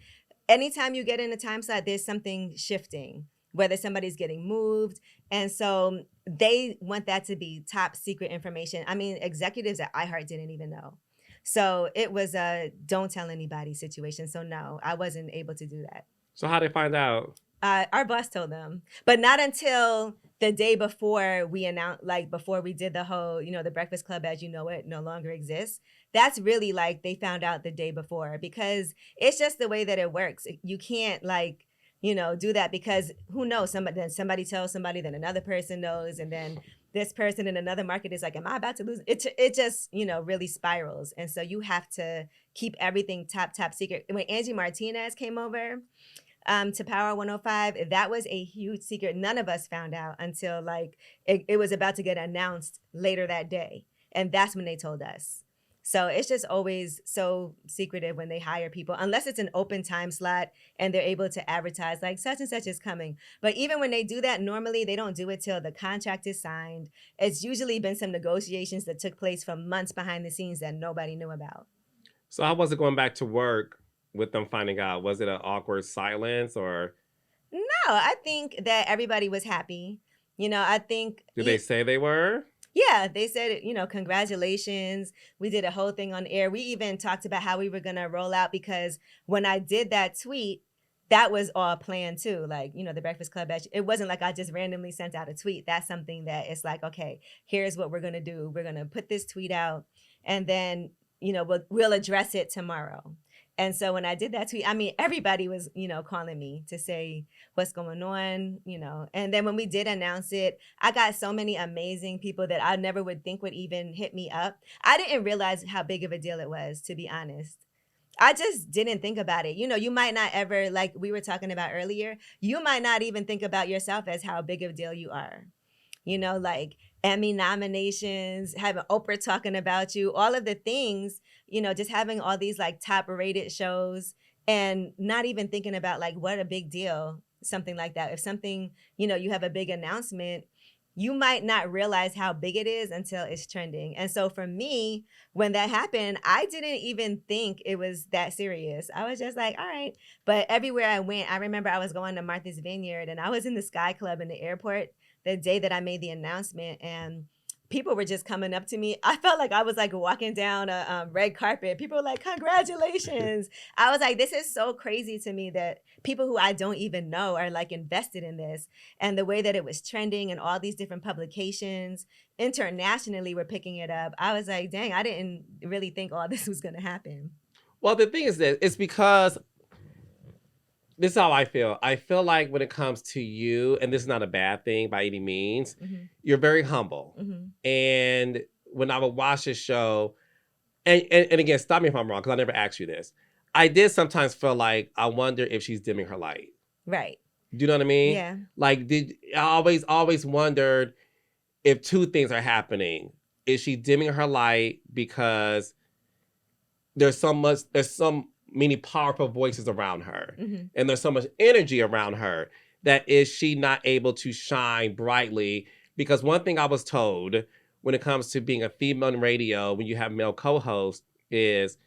anytime you get in a time slot, there's something shifting, whether somebody's getting moved. And so they want that to be top secret information. I mean, executives at iHeart didn't even know. So it was a don't tell anybody situation. So no, I wasn't able to do that. So how did they find out? Our boss told them, but not until the day before we announced, like before we did the whole, the Breakfast Club as you know it no longer exists. That's really like they found out the day before because it's just the way that it works. You can't do that because who knows? Somebody tells somebody, then another person knows, and then this person in another market is like, am I about to lose? It just, really spirals. And so you have to keep everything top secret. When Angie Martinez came over to Power 105, that was a huge secret. None of us found out until it was about to get announced later that day. And that's when they told us. So it's just always so secretive when they hire people, unless it's an open time slot and they're able to advertise like such and such is coming. But even when they do that, normally they don't do it till the contract is signed. It's usually been some negotiations that took place for months behind the scenes that nobody knew about. So how was it going back to work with them finding out? Was it an awkward silence or? No, I think that everybody was happy. I think. Did they say they were? Yeah, they said, congratulations. We did a whole thing on air. We even talked about how we were going to roll out because when I did that tweet, that was all planned too. The Breakfast Club, it wasn't like I just randomly sent out a tweet. That's something that it's like, okay, here's what we're going to do. We're going to put this tweet out and then, we'll address it tomorrow. And so when I did that tweet, I mean, everybody was, calling me to say what's going on, And then when we did announce it, I got so many amazing people that I never would think would even hit me up. I didn't realize how big of a deal it was, to be honest. I just didn't think about it. You might not ever, like we were talking about earlier, you might not even think about yourself as how big of a deal you are. Emmy nominations, having Oprah talking about you, all of the things, just having all these top rated shows and not even thinking about what a big deal, something like that. If something, you have a big announcement, you might not realize how big it is until it's trending. And so for me, when that happened, I didn't even think it was that serious. I was just like, all right. But everywhere I went, I remember I was going to Martha's Vineyard and I was in the Sky Club in the airport the day that I made the announcement, and people were just coming up to me. I felt like I was walking down a red carpet. People were like, congratulations. I was like, this is so crazy to me that people who I don't even know are invested in this. And the way that it was trending and all these different publications internationally were picking it up. I was like, dang, I didn't really think all this was going to happen. Well, the thing is that it's because this is how I feel. I feel like when it comes to you, and this is not a bad thing by any means, you're very humble. And when I would watch this show, and again, stop me if I'm wrong, because I never asked you this. I did sometimes feel like I wonder if she's dimming her light. Right. Do you know what I mean? Yeah. Like, I always wondered if two things are happening. Is she dimming her light because there's so many powerful voices around her, Mm-hmm. and there's so much energy around her, that is she not able to shine brightly? Because one thing I was told when it comes to being a female in radio, when you have male co-hosts, is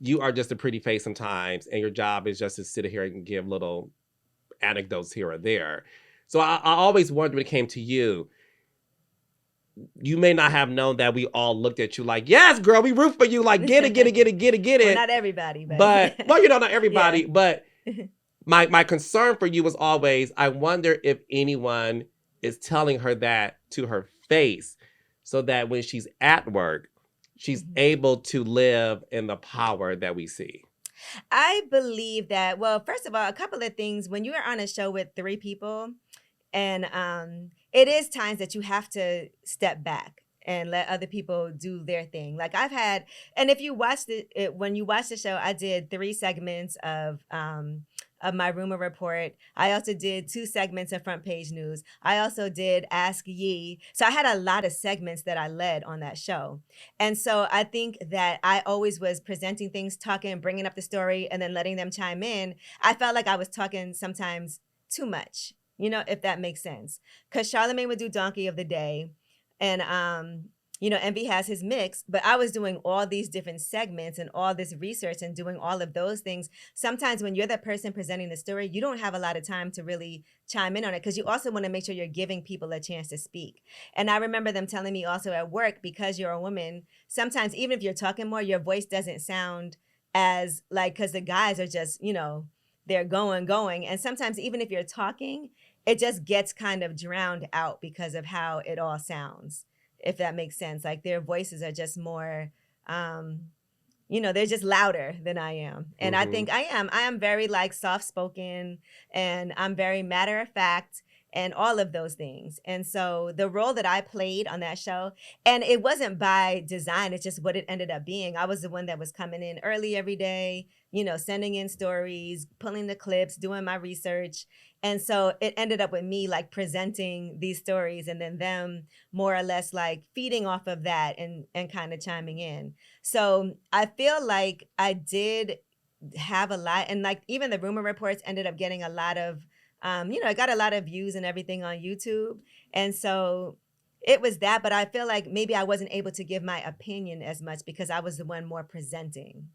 you are just a pretty face sometimes, and your job is just to sit here and give little anecdotes here or there. So I always wondered when it came to you, you may not have known that we all looked at you like, yes, girl, we root for you. Like, get it. Well, not everybody, But well, not everybody. Yeah. But my concern for you was always, I wonder if anyone is telling her that to her face, so that when she's at work, she's able to live in the power that we see. I believe that, well, first of all, a couple of things. When you are on a show with 3 people, and it is times that you have to step back and let other people do their thing. Like I've had, and if you watched it, when you watch the show, I did 3 segments of my rumor report. I also did 2 segments of Front Page News. I also did Ask Yee. So I had a lot of segments that I led on that show. And so I think that I always was presenting things, talking, bringing up the story, and then letting them chime in. I felt like I was talking sometimes too much, if that makes sense. Because Charlamagne would do Donkey of the Day, and Envy has his mix, but I was doing all these different segments and all this research and doing all of those things. Sometimes when you're the person presenting the story, you don't have a lot of time to really chime in on it, because you also want to make sure you're giving people a chance to speak. And I remember them telling me also at work, because you're a woman, sometimes even if you're talking more, your voice doesn't sound as like, because the guys are just, they're going. And sometimes even if you're talking, it just gets kind of drowned out because of how it all sounds, if that makes sense. Like their voices are just more, they're just louder than I am. And I think I am very like soft-spoken, and I'm very matter of fact, and all of those things. And so the role that I played on that show, and it wasn't by design, it's just what it ended up being. I was the one that was coming in early every day, sending in stories, pulling the clips, doing my research. And so it ended up with me like presenting these stories, and then them more or less like feeding off of that and kind of chiming in. So I feel like I did have a lot, and like even the rumor reports ended up getting a lot of, I got a lot of views and everything on YouTube. And so it was that, but I feel like maybe I wasn't able to give my opinion as much because I was the one more presenting,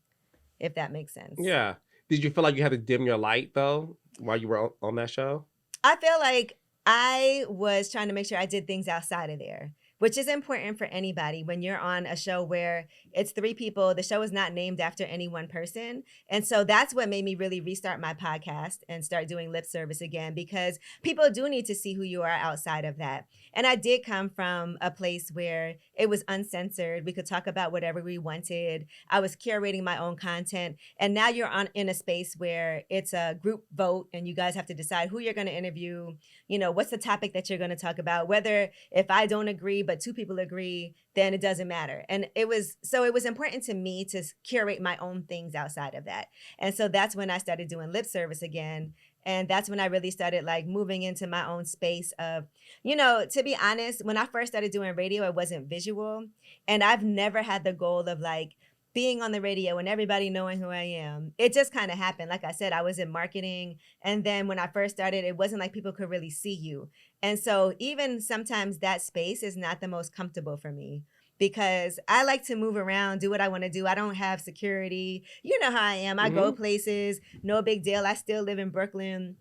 if that makes sense. Yeah. Did you feel like you had to dim your light though while you were on that show? I feel like I was trying to make sure I did things outside of there, which is important for anybody when you're on a show where it's 3 people. The show is not named after any one person. And so that's what made me really restart my podcast and start doing lip service again, because people do need to see who you are outside of that. And I did come from a place where it was uncensored. We could talk about whatever we wanted. I was curating my own content. And now you're in a space where it's a group vote and you guys have to decide who you're going to interview. What's the topic that you're going to talk about? Whether if I don't agree, but 2 people agree, then it doesn't matter. And it was important to me to curate my own things outside of that. And so that's when I started doing lip service again. And that's when I really started like moving into my own space of, to be honest, when I first started doing radio, it wasn't visual. And I've never had the goal of like being on the radio and everybody knowing who I am. It just kind of happened. Like I said, I was in marketing. And then when I first started, it wasn't like people could really see you. And so even sometimes that space is not the most comfortable for me, because I like to move around, do what I want to do. I don't have security. You know how I am. I go places, no big deal. I still live in Brooklyn.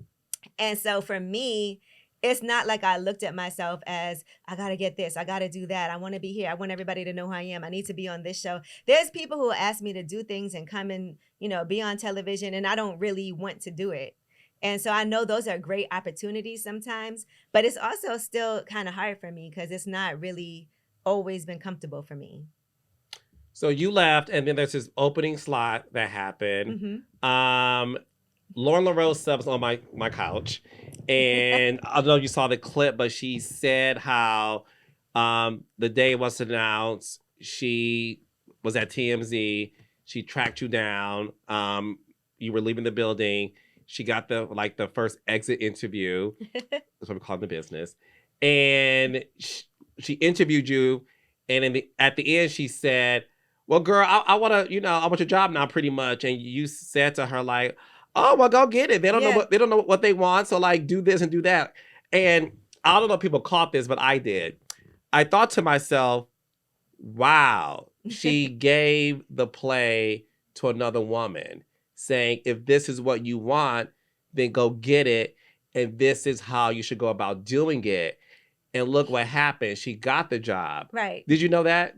And so for me, it's not like I looked at myself as, I got to get this, I got to do that, I want to be here, I want everybody to know who I am, I need to be on this show. There's people who ask me to do things and come and, be on television, and I don't really want to do it. And so I know those are great opportunities sometimes, but it's also still kind of hard for me because it's not really always been comfortable for me. So you left, and then there's this opening slot that happened. Lauren LaRose subs on my couch, and I don't know if you saw the clip, but she said how the day was announced, she was at TMZ. She tracked you down. You were leaving the building. She got the first exit interview. That's what we call it in the business. And she interviewed you, and at the end she said, "Well, girl, I want to, I want your job now, pretty much." And you said to her like, "Oh, well, go get it. They don't know what they want, so like do this and do that." And I don't know if people caught this, but I did. I thought to myself, wow, she gave the play to another woman, saying, if this is what you want, then go get it. And this is how you should go about doing it. And look what happened. She got the job. Right. Did you know that?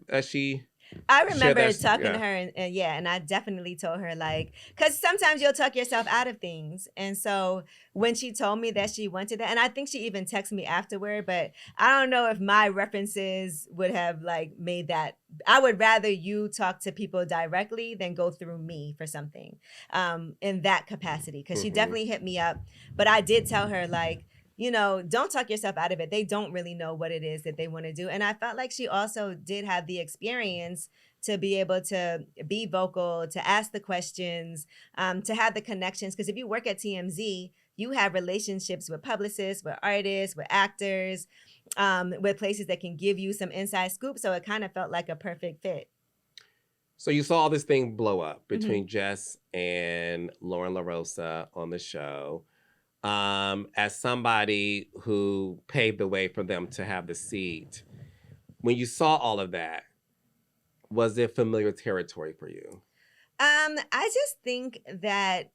I remember talking to her and I definitely told her like, because sometimes you'll talk yourself out of things. And so when she told me that she wanted that, and I think she even texted me afterward, but I don't know if my references would have like made that. I would rather you talk to people directly than go through me for something in that capacity. Because she definitely hit me up. But I did tell her like, don't talk yourself out of it. They don't really know what it is that they want to do. And I felt like she also did have the experience to be able to be vocal, to ask the questions, to have the connections. Because if you work at TMZ, you have relationships with publicists, with artists, with actors, with places that can give you some inside scoop. So it kind of felt like a perfect fit. So you saw this thing blow up between Jess and Lauren LaRosa on the show. As somebody who paved the way for them to have the seat, when you saw all of that, was it familiar territory for you? I just think that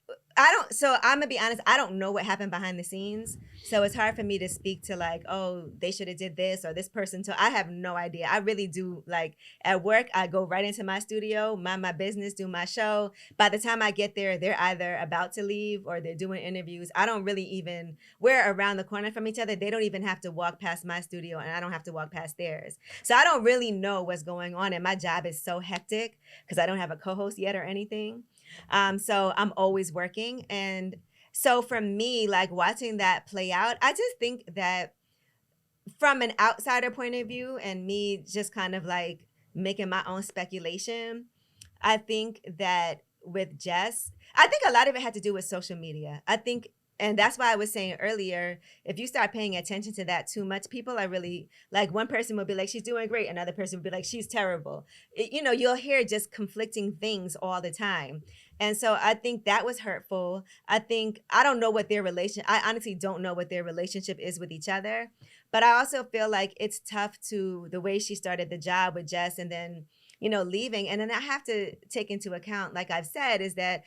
so I'm gonna be honest, I don't know what happened behind the scenes. So it's hard for me to speak to like, oh, they should have did this or this person. So I have no idea. I really do like at work, I go right into my studio, mind my business, do my show. By the time I get there, they're either about to leave or they're doing interviews. I don't really even, we're around the corner from each other. They don't even have to walk past my studio and I don't have to walk past theirs. So I don't really know what's going on. And my job is so hectic because I don't have a co-host yet or anything. So I'm always working. And so for me, like watching that play out, I just think that from an outsider point of view and me just kind of like making my own speculation, I think that with Jess, I think a lot of it had to do with social media. I think, and that's why I was saying earlier, if you start paying attention to that too much, people are really, like one person will be like, she's doing great. Another person will be like, she's terrible. You'll hear just conflicting things all the time. And so I think that was hurtful. I don't know what I honestly don't know what their relationship is with each other. But I also feel like it's tough to the way she started the job with Jess and then, leaving. And then I have to take into account, like I've said, is that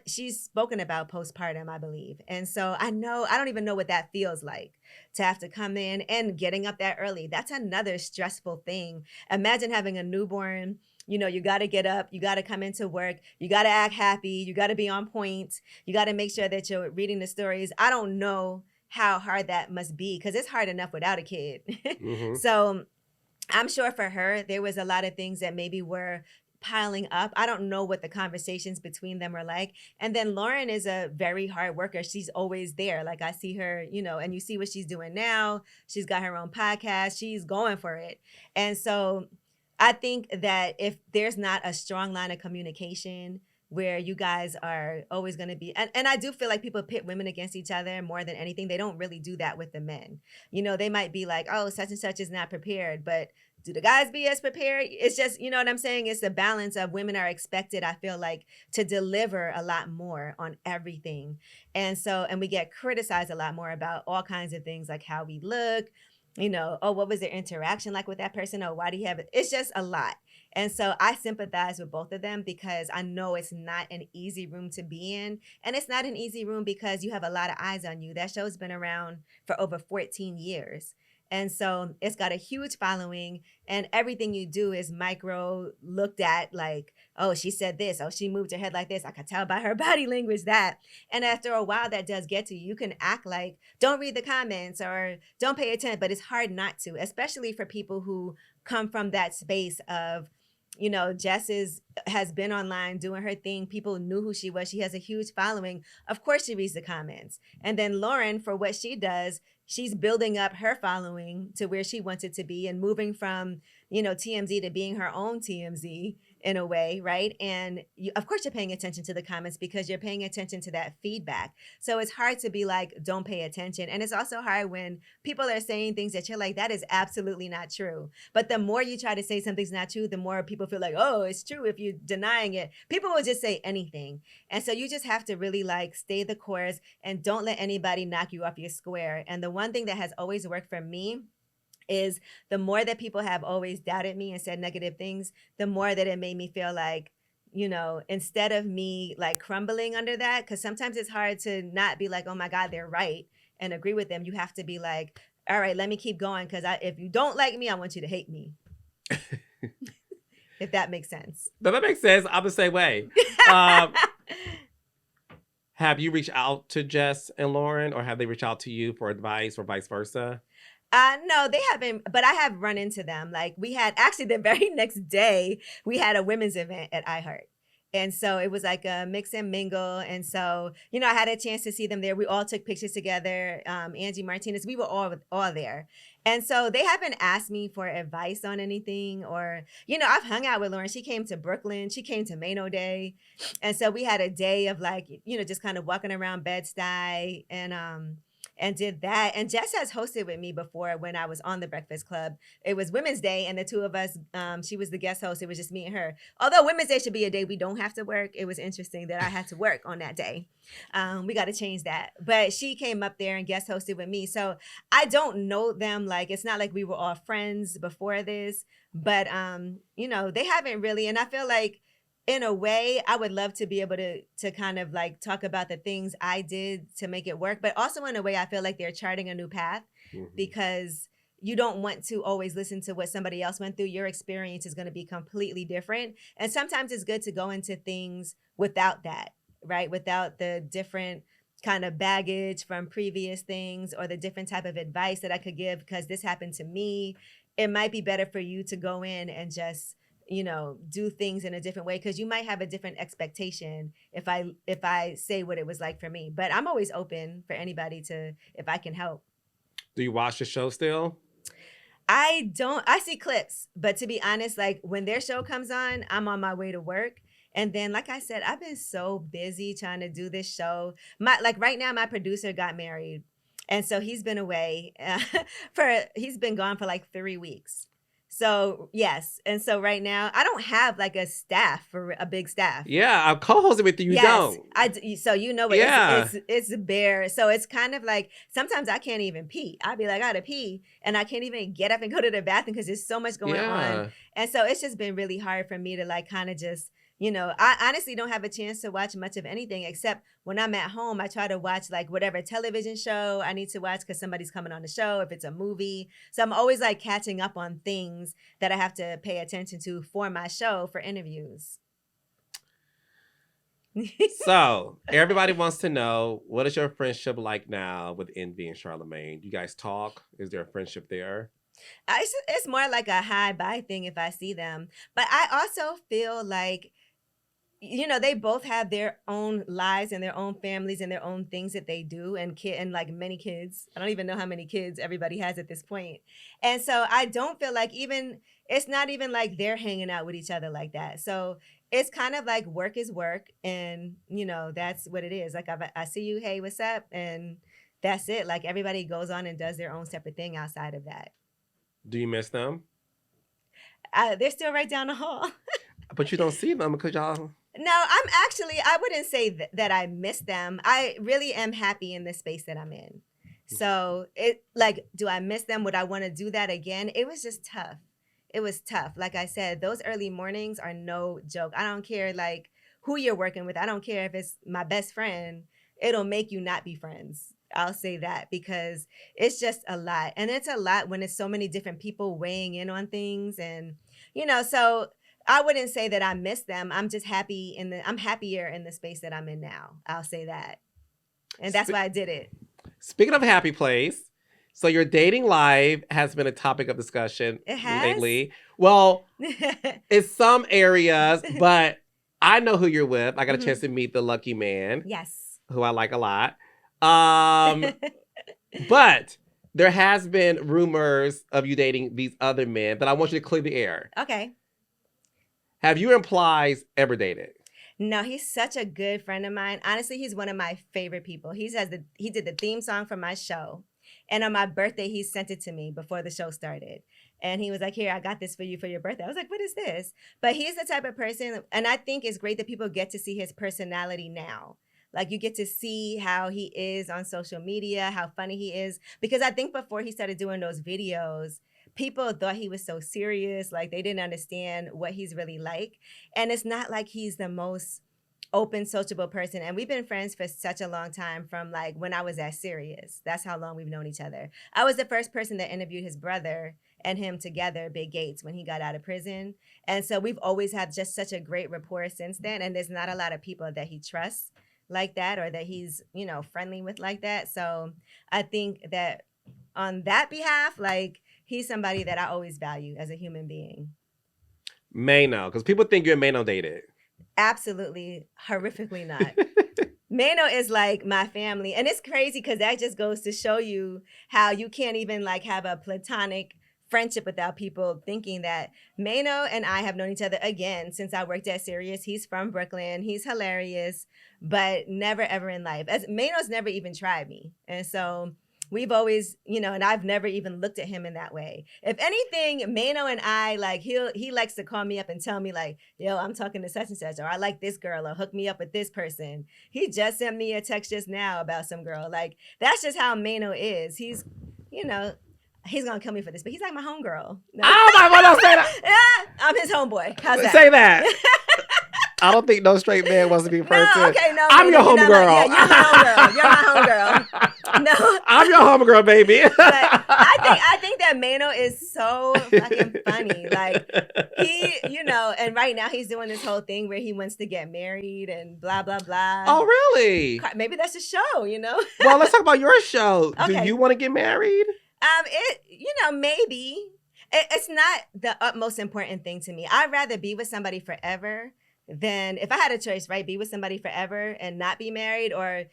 she's spoken about postpartum, I believe. And so I don't even know what that feels like to have to come in and getting up that early. That's another stressful thing. Imagine having a newborn. You got to get up, you got to come into work, you got to act happy, you got to be on point, you got to make sure that you're reading the stories. I don't know how hard that must be because it's hard enough without a kid. So I'm sure for her, there was a lot of things that maybe were piling up. I don't know what the conversations between them are like. And then Lauren is a very hard worker. She's always there. Like I see her, and you see what she's doing now. She's got her own podcast. She's going for it. And so I think that if there's not a strong line of communication where you guys are always going to be, and I do feel like people pit women against each other more than anything. They don't really do that with the men. They might be like, oh, such and such is not prepared, but do the guys be as prepared? It's just, you know what I'm saying? It's a balance of women are expected, I feel like, to deliver a lot more on everything. And we get criticized a lot more about all kinds of things like how we look, oh, what was their interaction like with that person? Oh, why do you have it? It's just a lot. And so I sympathize with both of them because I know it's not an easy room to be in. And it's not an easy room because you have a lot of eyes on you. That show's been around for over 14 years. And so it's got a huge following and everything you do is micro looked at like, oh, she said this. Oh, she moved her head like this. I could tell by her body language that. And after a while, that does get to you. You can act like, don't read the comments or don't pay attention, but it's hard not to, especially for people who come from that space of, Jess has been online doing her thing. People knew who she was. She has a huge following. Of course, she reads the comments. And then Lauren, for what she does, she's building up her following to where she wants it to be and moving from, TMZ to being her own TMZ in a way, right? And of course, you're paying attention to the comments because you're paying attention to that feedback. So it's hard to be like, don't pay attention. And it's also hard when people are saying things that you're like, that is absolutely not true. But the more you try to say something's not true, the more people feel like, oh, it's true. If you're denying it, people will just say anything. And so you just have to really like stay the course and don't let anybody knock you off your square. And the one thing that has always worked for me is the more that people have always doubted me and said negative things, the more that it made me feel like, instead of me like crumbling under that, because sometimes it's hard to not be like, oh my God, they're right, and agree with them. You have to be like, all right, let me keep going, because if you don't like me, I want you to hate me. If that makes sense. No, that makes sense. I'm the same way. Have you reached out to Jess and Lauren, or have they reached out to you for advice or vice versa? No, they haven't, but I have run into them. Like we had actually the very next day, we had a women's event at iHeart. And so it was like a mix and mingle. And so, I had a chance to see them there. We all took pictures together. Angie Martinez, we were all there. And so they haven't asked me for advice on anything or, I've hung out with Lauren. She came to Brooklyn. She came to Mano Day. And so we had a day of like, just kind of walking around Bed-Stuy and did that. And Jess has hosted with me before when I was on the Breakfast Club. It was Women's Day, and the two of us, she was the guest host. It was just me and her. Although Women's Day should be a day we don't have to work, it was interesting that I had to work on that day. We got to change that. But she came up there and guest hosted with me. So I don't know them. Like, it's not like we were all friends before this. But, they haven't really. And I feel like, in a way, I would love to be able to kind of like talk about the things I did to make it work. But also in a way, I feel like they're charting a new path because you don't want to always listen to what somebody else went through. Your experience is going to be completely different. And sometimes it's good to go into things without that, right? Without the different kind of baggage from previous things or the different type of advice that I could give because this happened to me. It might be better for you to go in and just do things in a different way because you might have a different expectation if I say what it was like for me. But I'm always open for anybody if I can help. Do you watch the show still? I don't. I see clips, but to be honest, like when their show comes on, I'm on my way to work. And then, like I said, I've been so busy trying to do this show. Right now, my producer got married. And so he's been away he's been gone for like 3 weeks. So, yes. And so right now, I don't have like a big staff. Yeah, I'm co-hosting with you. You yes, don't. So Yeah. it's bare. So it's kind of like, sometimes I can't even pee. I'll be like, I gotta pee. And I can't even get up and go to the bathroom because there's so much going on. And so it's just been really hard for me to like kind of just, I honestly don't have a chance to watch much of anything except when I'm at home, I try to watch like whatever television show I need to watch because somebody's coming on the show, if it's a movie. So I'm always like catching up on things that I have to pay attention to for my show for interviews. So everybody wants to know, what is your friendship like now with Envy and Charlamagne? Do you guys talk? Is there a friendship there? It's more like a hi-bye thing if I see them. But I also feel like, they both have their own lives and their own families and their own things that they do and like many kids. I don't even know how many kids everybody has at this point. And so I don't feel like it's not even like they're hanging out with each other like that. So it's kind of like work is work. And, that's what it is. Like I see you, hey, what's up? And that's it. Like everybody goes on and does their own separate thing outside of that. Do you miss them? They're still right down the hall. But you don't see them because y'all... No, I wouldn't say that I miss them. I really am happy in the space that I'm in. So do I miss them? Would I want to do that again? It was just tough. It was tough. Like I said, those early mornings are no joke. I don't care like who you're working with. I don't care if it's my best friend. It'll make you not be friends. I'll say that because it's just a lot. And it's a lot when it's so many different people weighing in on things. And, so I wouldn't say that I miss them. I'm just I'm happier in the space that I'm in now. I'll say that. And that's why I did it. Speaking of happy place, so your dating life has been a topic of discussion lately. Well, in some areas, but I know who you're with. I got a chance to meet the lucky man. Yes. Who I like a lot. But there has been rumors of you dating these other men, but I want you to clear the air. Okay. Have you and Plies ever dated? No, he's such a good friend of mine. Honestly, he's one of my favorite people. He did the theme song for my show. And on my birthday, he sent it to me before the show started. And he was like, here, I got this for you for your birthday. I was like, what is this? But he's the type of person, and I think it's great that people get to see his personality now. Like you get to see how he is on social media, how funny he is. Because I think before he started doing those videos, people thought he was so serious. Like they didn't understand what he's really like. And it's not like he's the most open, sociable person. And we've been friends for such a long time, from like when I was at Sirius. That's how long we've known each other. I was the first person that interviewed his brother and him together, Big Gates, when he got out of prison. And so we've always had just such a great rapport since then. And there's not a lot of people that he trusts like that, or that he's, friendly with like that. So I think that on that behalf, like he's somebody that I always value as a human being. Mano, because people think you and Mano dated. Absolutely, horrifically not. Mano is like my family. And it's crazy because that just goes to show you how you can't even like have a platonic friendship without people thinking that. Mano and I have known each other again since I worked at Sirius. He's from Brooklyn. He's hilarious, but never ever in life. Mano's never even tried me. And so we've always, and I've never even looked at him in that way. If anything, Mano and I, like, he likes to call me up and tell me, like, yo, I'm talking to such and such, or I like this girl, or hook me up with this person. He just sent me a text just now about some girl. Like, that's just how Mano is. He's, he's going to kill me for this, but he's like my homegirl. No. Oh, my God, don't say that. I'm his homeboy. How's that? Say that. I don't think no straight man wants to be referred to. Okay, no. I'm your homegirl. Yeah, you're my homegirl. No. I'm your homegirl, baby. But I think that Mano is so fucking funny. Like he, and right now he's doing this whole thing where he wants to get married and blah blah blah. Oh, really? Maybe that's a show, Well, let's talk about your show. Okay. Do you want to get married? Maybe. It's not the utmost important thing to me. I'd rather be with somebody forever than, if I had a choice, right, be with somebody forever and not be married, or,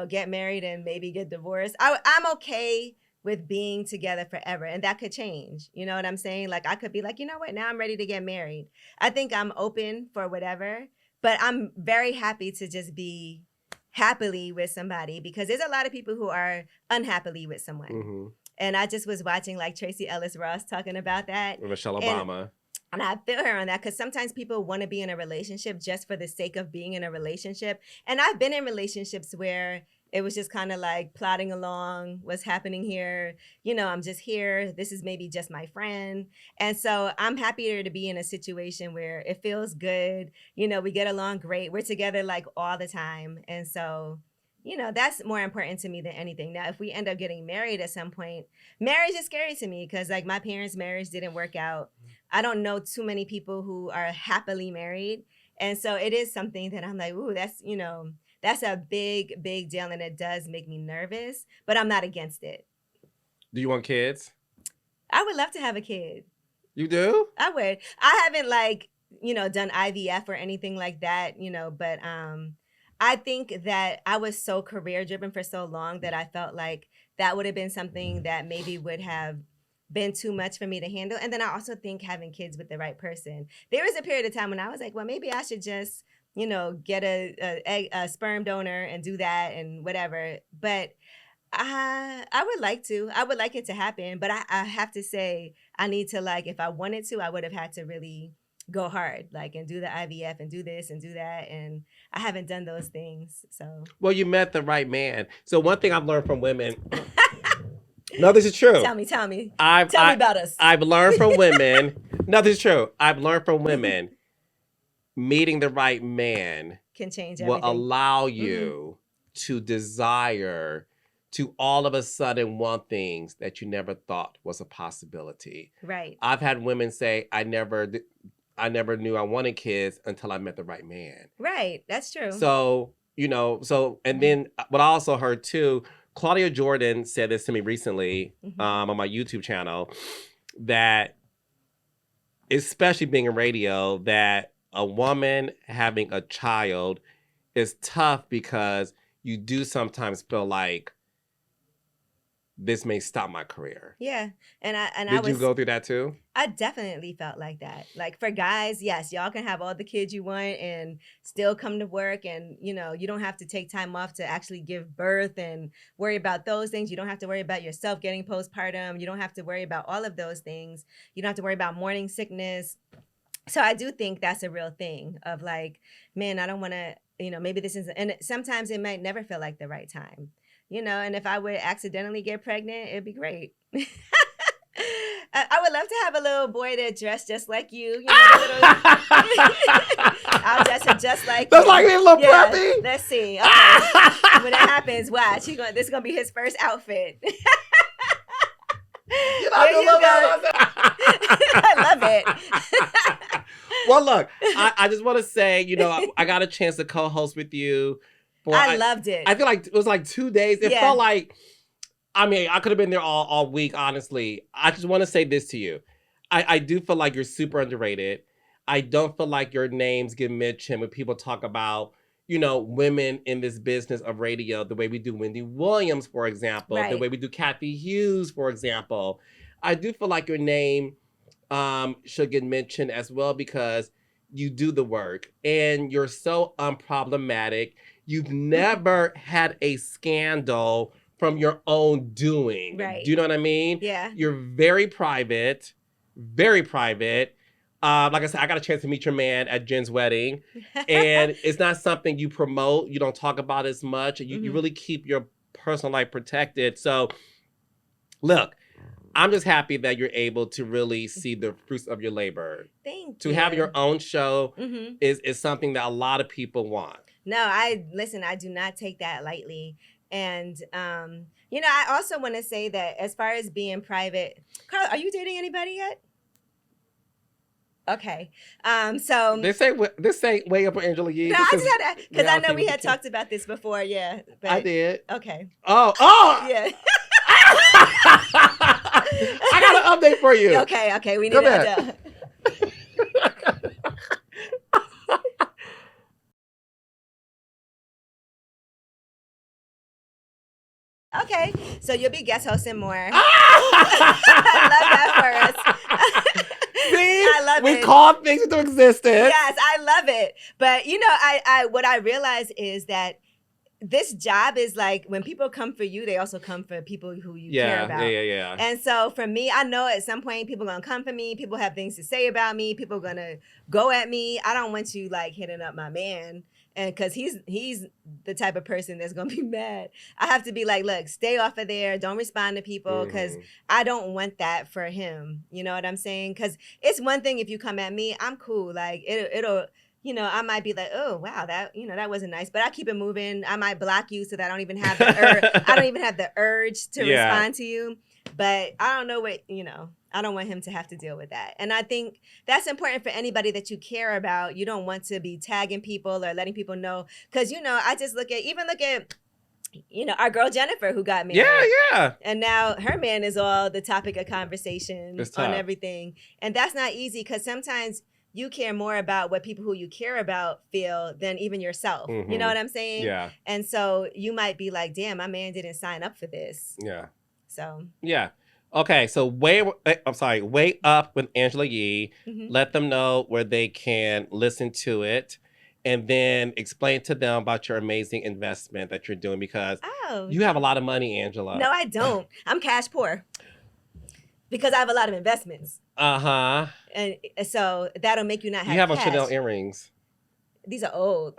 get married and maybe get divorced. I'm okay with being together forever, and that could change. You know what I'm saying? Like I could be like, you know what, now I'm ready to get married. I think I'm open for whatever, but I'm very happy to just be happily with somebody, because there's a lot of people who are unhappily with someone. Mm-hmm. And I just was watching like Tracy Ellis Ross talking about that. With Michelle Obama. And I feel her on that, because sometimes people want to be in a relationship just for the sake of being in a relationship. And I've been in relationships where it was just kind of like plodding along, what's happening here. I'm just here. This is maybe just my friend. And so I'm happier to be in a situation where it feels good. We get along great. We're together like all the time. And so, that's more important to me than anything. Now, if we end up getting married at some point, marriage is scary to me because like my parents' marriage didn't work out. I don't know too many people who are happily married. And so it is something that I'm like, ooh, that's a big, big deal. And it does make me nervous, but I'm not against it. Do you want kids? I would love to have a kid. You do? I would. I haven't done IVF or anything like that, but I think that I was so career driven for so long that I felt like that would have been something that maybe would have been too much for me to handle. And then I also think having kids with the right person. There was a period of time when I was like, well, maybe I should just, get a sperm donor and do that and whatever. But I would like to. I would like it to happen. But I have to say, I need to, if I wanted to, I would have had to really go hard, and do the IVF and do this and do that. And I haven't done those things. So. Well, you met the right man. So one thing I've learned from women. No, this is true. Tell me. Tell me about us. I've learned from women. No, this is true. I've learned from women. Meeting the right man can change everything. Will allow you to desire to all of a sudden want things that you never thought was a possibility. Right. I've had women say, I never knew I wanted kids until I met the right man. Right. That's true. So, and then what I also heard too, Claudia Jordan said this to me recently on my YouTube channel, that especially being in radio, that a woman having a child is tough because you do sometimes feel like this may stop my career. Yeah. And Did you go through that too? I definitely felt like that. Like for guys, yes, y'all can have all the kids you want and still come to work, and you don't have to take time off to actually give birth and worry about those things. You don't have to worry about yourself getting postpartum. You don't have to worry about all of those things. You don't have to worry about morning sickness. So I do think that's a real thing of like, man, I don't want to, maybe this isn't, and sometimes it might never feel like the right time, and if I would accidentally get pregnant, it'd be great. I would love to have a little boy that dressed just like you. I'll dress him just like That's you. like a little preppy. Let's see. Okay. When that happens, watch. This is going to be his first outfit. There you go. I love it. Well, look, I just want to say, I got a chance to co-host with you. I loved it. I feel like it was like 2 days. It felt like, I could have been there all week, honestly. I just want to say this to you. I do feel like you're super underrated. I don't feel like your names get mentioned when people talk about, women in this business of radio, the way we do Wendy Williams, for example, the way we do Kathy Hughes, for example. I do feel like your name should get mentioned as well because you do the work and you're so unproblematic. You've never had a scandal from your own doing. Right. Do you know what I mean? Yeah. You're very private, very private. Like I said, I got a chance to meet your man at Jen's wedding, and it's not something you promote. You don't talk about as much. You really keep your personal life protected. So, look, I'm just happy that you're able to really see the fruits of your labor. Thank you. To have your own show is something that a lot of people want. No, I do not take that lightly. And, I also want to say that as far as being private, Carl, are you dating anybody yet? Okay. So This ain't way up on Angela Yee. no, I just had to, because I know we had talked about this before. Yeah. But, I did. Okay. Oh. Yeah. I got an update for you. Okay. We need Come to. Okay, so you'll be guest hosting more. I love that for us. See, I love it. We called things into existence. Yes, I love it. But I what I realize is that this job is like when people come for you, they also come for people who you care about. Yeah. And so for me, I know at some point people are gonna come for me. People have things to say about me. People are gonna go at me. I don't want you like hitting up my man. And because he's the type of person that's gonna be mad. I have to be like, look, stay off of there. Don't respond to people because I don't want that for him. You know what I'm saying? Because it's one thing if you come at me, I'm cool. Like it'll. I might be like, oh wow, that that wasn't nice, but I keep it moving. I might block you so that I don't even have the urge to respond to you. But I don't know what I don't want him to have to deal with that. And I think that's important for anybody that you care about. You don't want to be tagging people or letting people know. Because, I just look at, our girl Jennifer who got married. Yeah. And now her man is all the topic of conversation on everything. And that's not easy because sometimes you care more about what people who you care about feel than even yourself. You know what I'm saying? Yeah. And so you might be like, damn, my man didn't sign up for this. Yeah. So. Yeah. Okay, so Wait Up with Angela Yee. Let them know where they can listen to it, and then explain to them about your amazing investment that you're doing because you have a lot of money, Angela. No, I don't. I'm cash poor because I have a lot of investments. Uh-huh. And so that'll make you not have You have cash. Chanel earrings. These are old.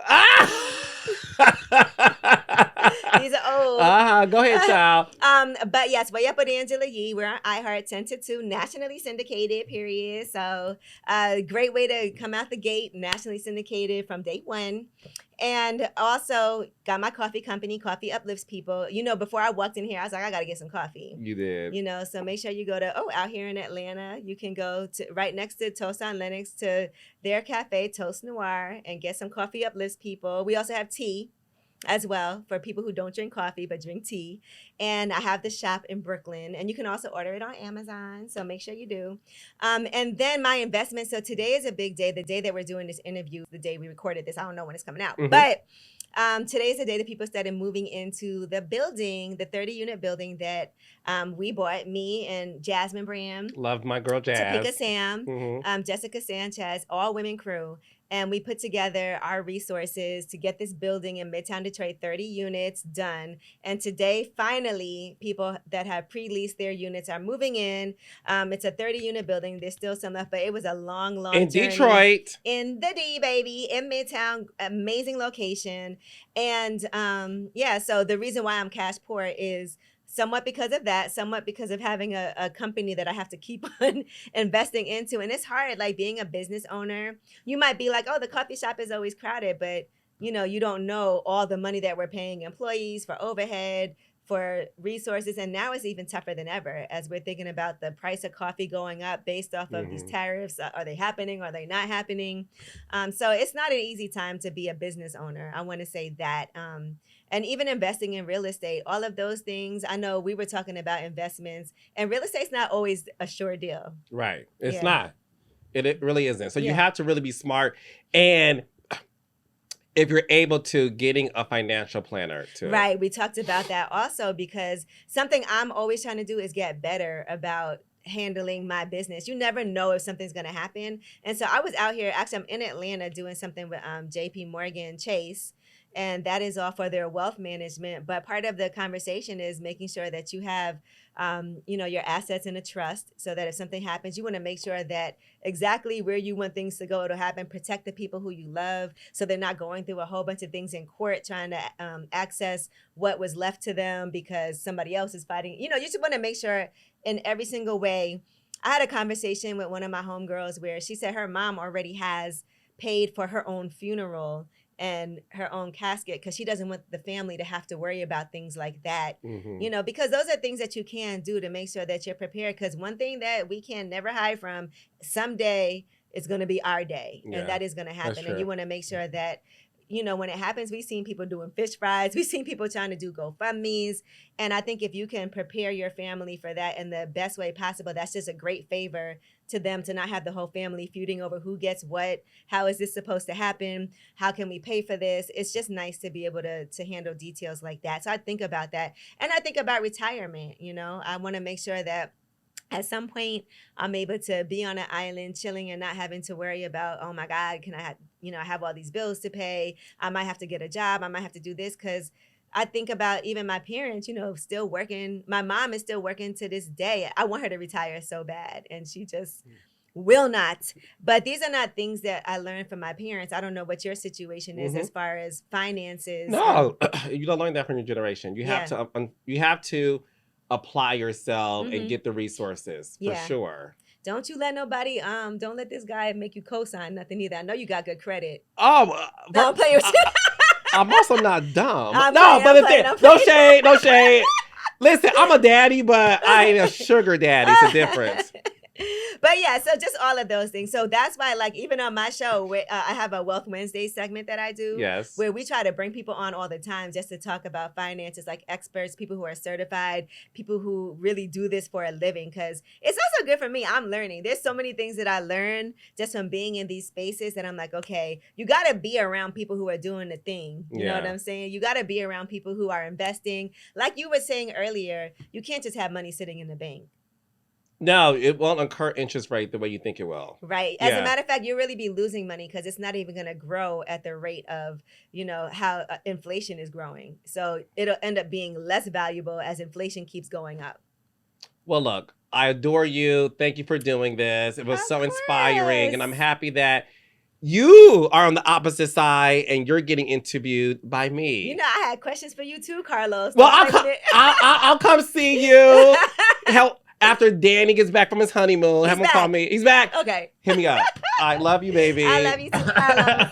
These are old. Go ahead, child. But yes, Way Up with Angela Yee. We're on iHeart 10 to 2, nationally syndicated, period. So great way to come out the gate, nationally syndicated from day one. And also got my coffee company, Coffee Uplifts People. Before I walked in here, I was like, I got to get some coffee. You did. So make sure you go to, out here in Atlanta, you can go to right next to Toast on Lenox to their cafe, Toast Noir, and get some Coffee Uplifts People. We also have tea as well for people who don't drink coffee but drink tea. And I have the shop in Brooklyn, and you can also order it on Amazon, so make sure you do. And then my investment. So today is a big day. The day that we're doing this interview, the day we recorded this, I don't know when it's coming out, but today's the day that people started moving into the building, the 30-unit building that we bought, me and Jasmine Bram, Love my girl Jazz. Topeka Sam, Mm-hmm. Jessica Sanchez, all women crew. And we put together our resources to get this building in Midtown Detroit, 30 units done. And today, finally, people that have pre-leased their units are moving in. It's a 30-unit building. There's still some left, but it was a long, long In journey. Detroit. In the D, baby, in Midtown, amazing location. And so the reason why I'm cash poor is somewhat because of that, somewhat because of having a company that I have to keep on investing into. And it's hard, like being a business owner. You might be like, oh, the coffee shop is always crowded, but you don't know all the money that we're paying employees for overhead, for resources. And now it's even tougher than ever as we're thinking about the price of coffee going up based off of these tariffs. Are they happening? Are they not happening? So it's not an easy time to be a business owner. I want to say that. And even investing in real estate, all of those things. I know we were talking about investments, and real estate's not always a sure deal. Right. It's Yeah. not. It really isn't. So you Yeah. have to really be smart. And if you're able to, getting a financial planner too. Right. We talked about that also because something I'm always trying to do is get better about handling my business. You never know if something's going to happen. And so I was out here, actually I'm in Atlanta doing something with JP Morgan Chase, and that is all for their wealth management. But part of the conversation is making sure that you have your assets in a trust so that if something happens, you want to make sure that exactly where you want things to go, it'll happen. Protect the people who you love so they're not going through a whole bunch of things in court trying to access what was left to them because somebody else is fighting. You just want to make sure in every single way. I had a conversation with one of my homegirls where she said her mom already has paid for her own funeral and her own casket because she doesn't want the family to have to worry about things like that, because those are things that you can do to make sure that you're prepared. Because one thing that we can never hide from, someday it's going to be our day, and that is going to happen. And you want to make sure that, when it happens, we've seen people doing fish fries. We've seen people trying to do GoFundMes. And I think if you can prepare your family for that in the best way possible, that's just a great favor to them to not have the whole family feuding over who gets what. How is this supposed to happen? How can we pay for this? It's just nice to be able to handle details like that. So I think about that. And I think about retirement. I want to make sure that at some point, I'm able to be on an island chilling and not having to worry about, oh my God, can I have all these bills to pay? I might have to get a job. I might have to do this because I think about even my parents, still working. My mom is still working to this day. I want her to retire so bad, and she just will not. But these are not things that I learned from my parents. I don't know what your situation is as far as finances. No, you don't learn that from your generation. You have to apply yourself and get the resources for sure. Don't you let nobody, don't let this guy make you co-sign nothing either. I know you got good credit. Oh, Don't play your I'm also not dumb. I'm no playing. shade. Listen, I'm a daddy, but I ain't a sugar daddy. It's a difference. But yeah, so just all of those things. So that's why, like, even on my show, where I have a Wealth Wednesday segment that I do. Yes. Where we try to bring people on all the time just to talk about finances, like experts, people who are certified, people who really do this for a living. Because it's also good for me. I'm learning. There's so many things that I learn just from being in these spaces that I'm like, okay, you got to be around people who are doing the thing. You know what I'm saying? You got to be around people who are investing. Like you were saying earlier, you can't just have money sitting in the bank. No, it won't incur interest rate the way you think it will. Right. As a matter of fact, you'll really be losing money because it's not even going to grow at the rate of, how inflation is growing. So it'll end up being less valuable as inflation keeps going up. Well, look, I adore you. Thank you for doing this. It was so inspiring. And I'm happy that you are on the opposite side and you're getting interviewed by me. I had questions for you too, Carlos. Well, I'll come see you. After Danny gets back from his honeymoon, have him call me. He's back. Okay. Hit me up. I love you, baby. I love you too, Carlos.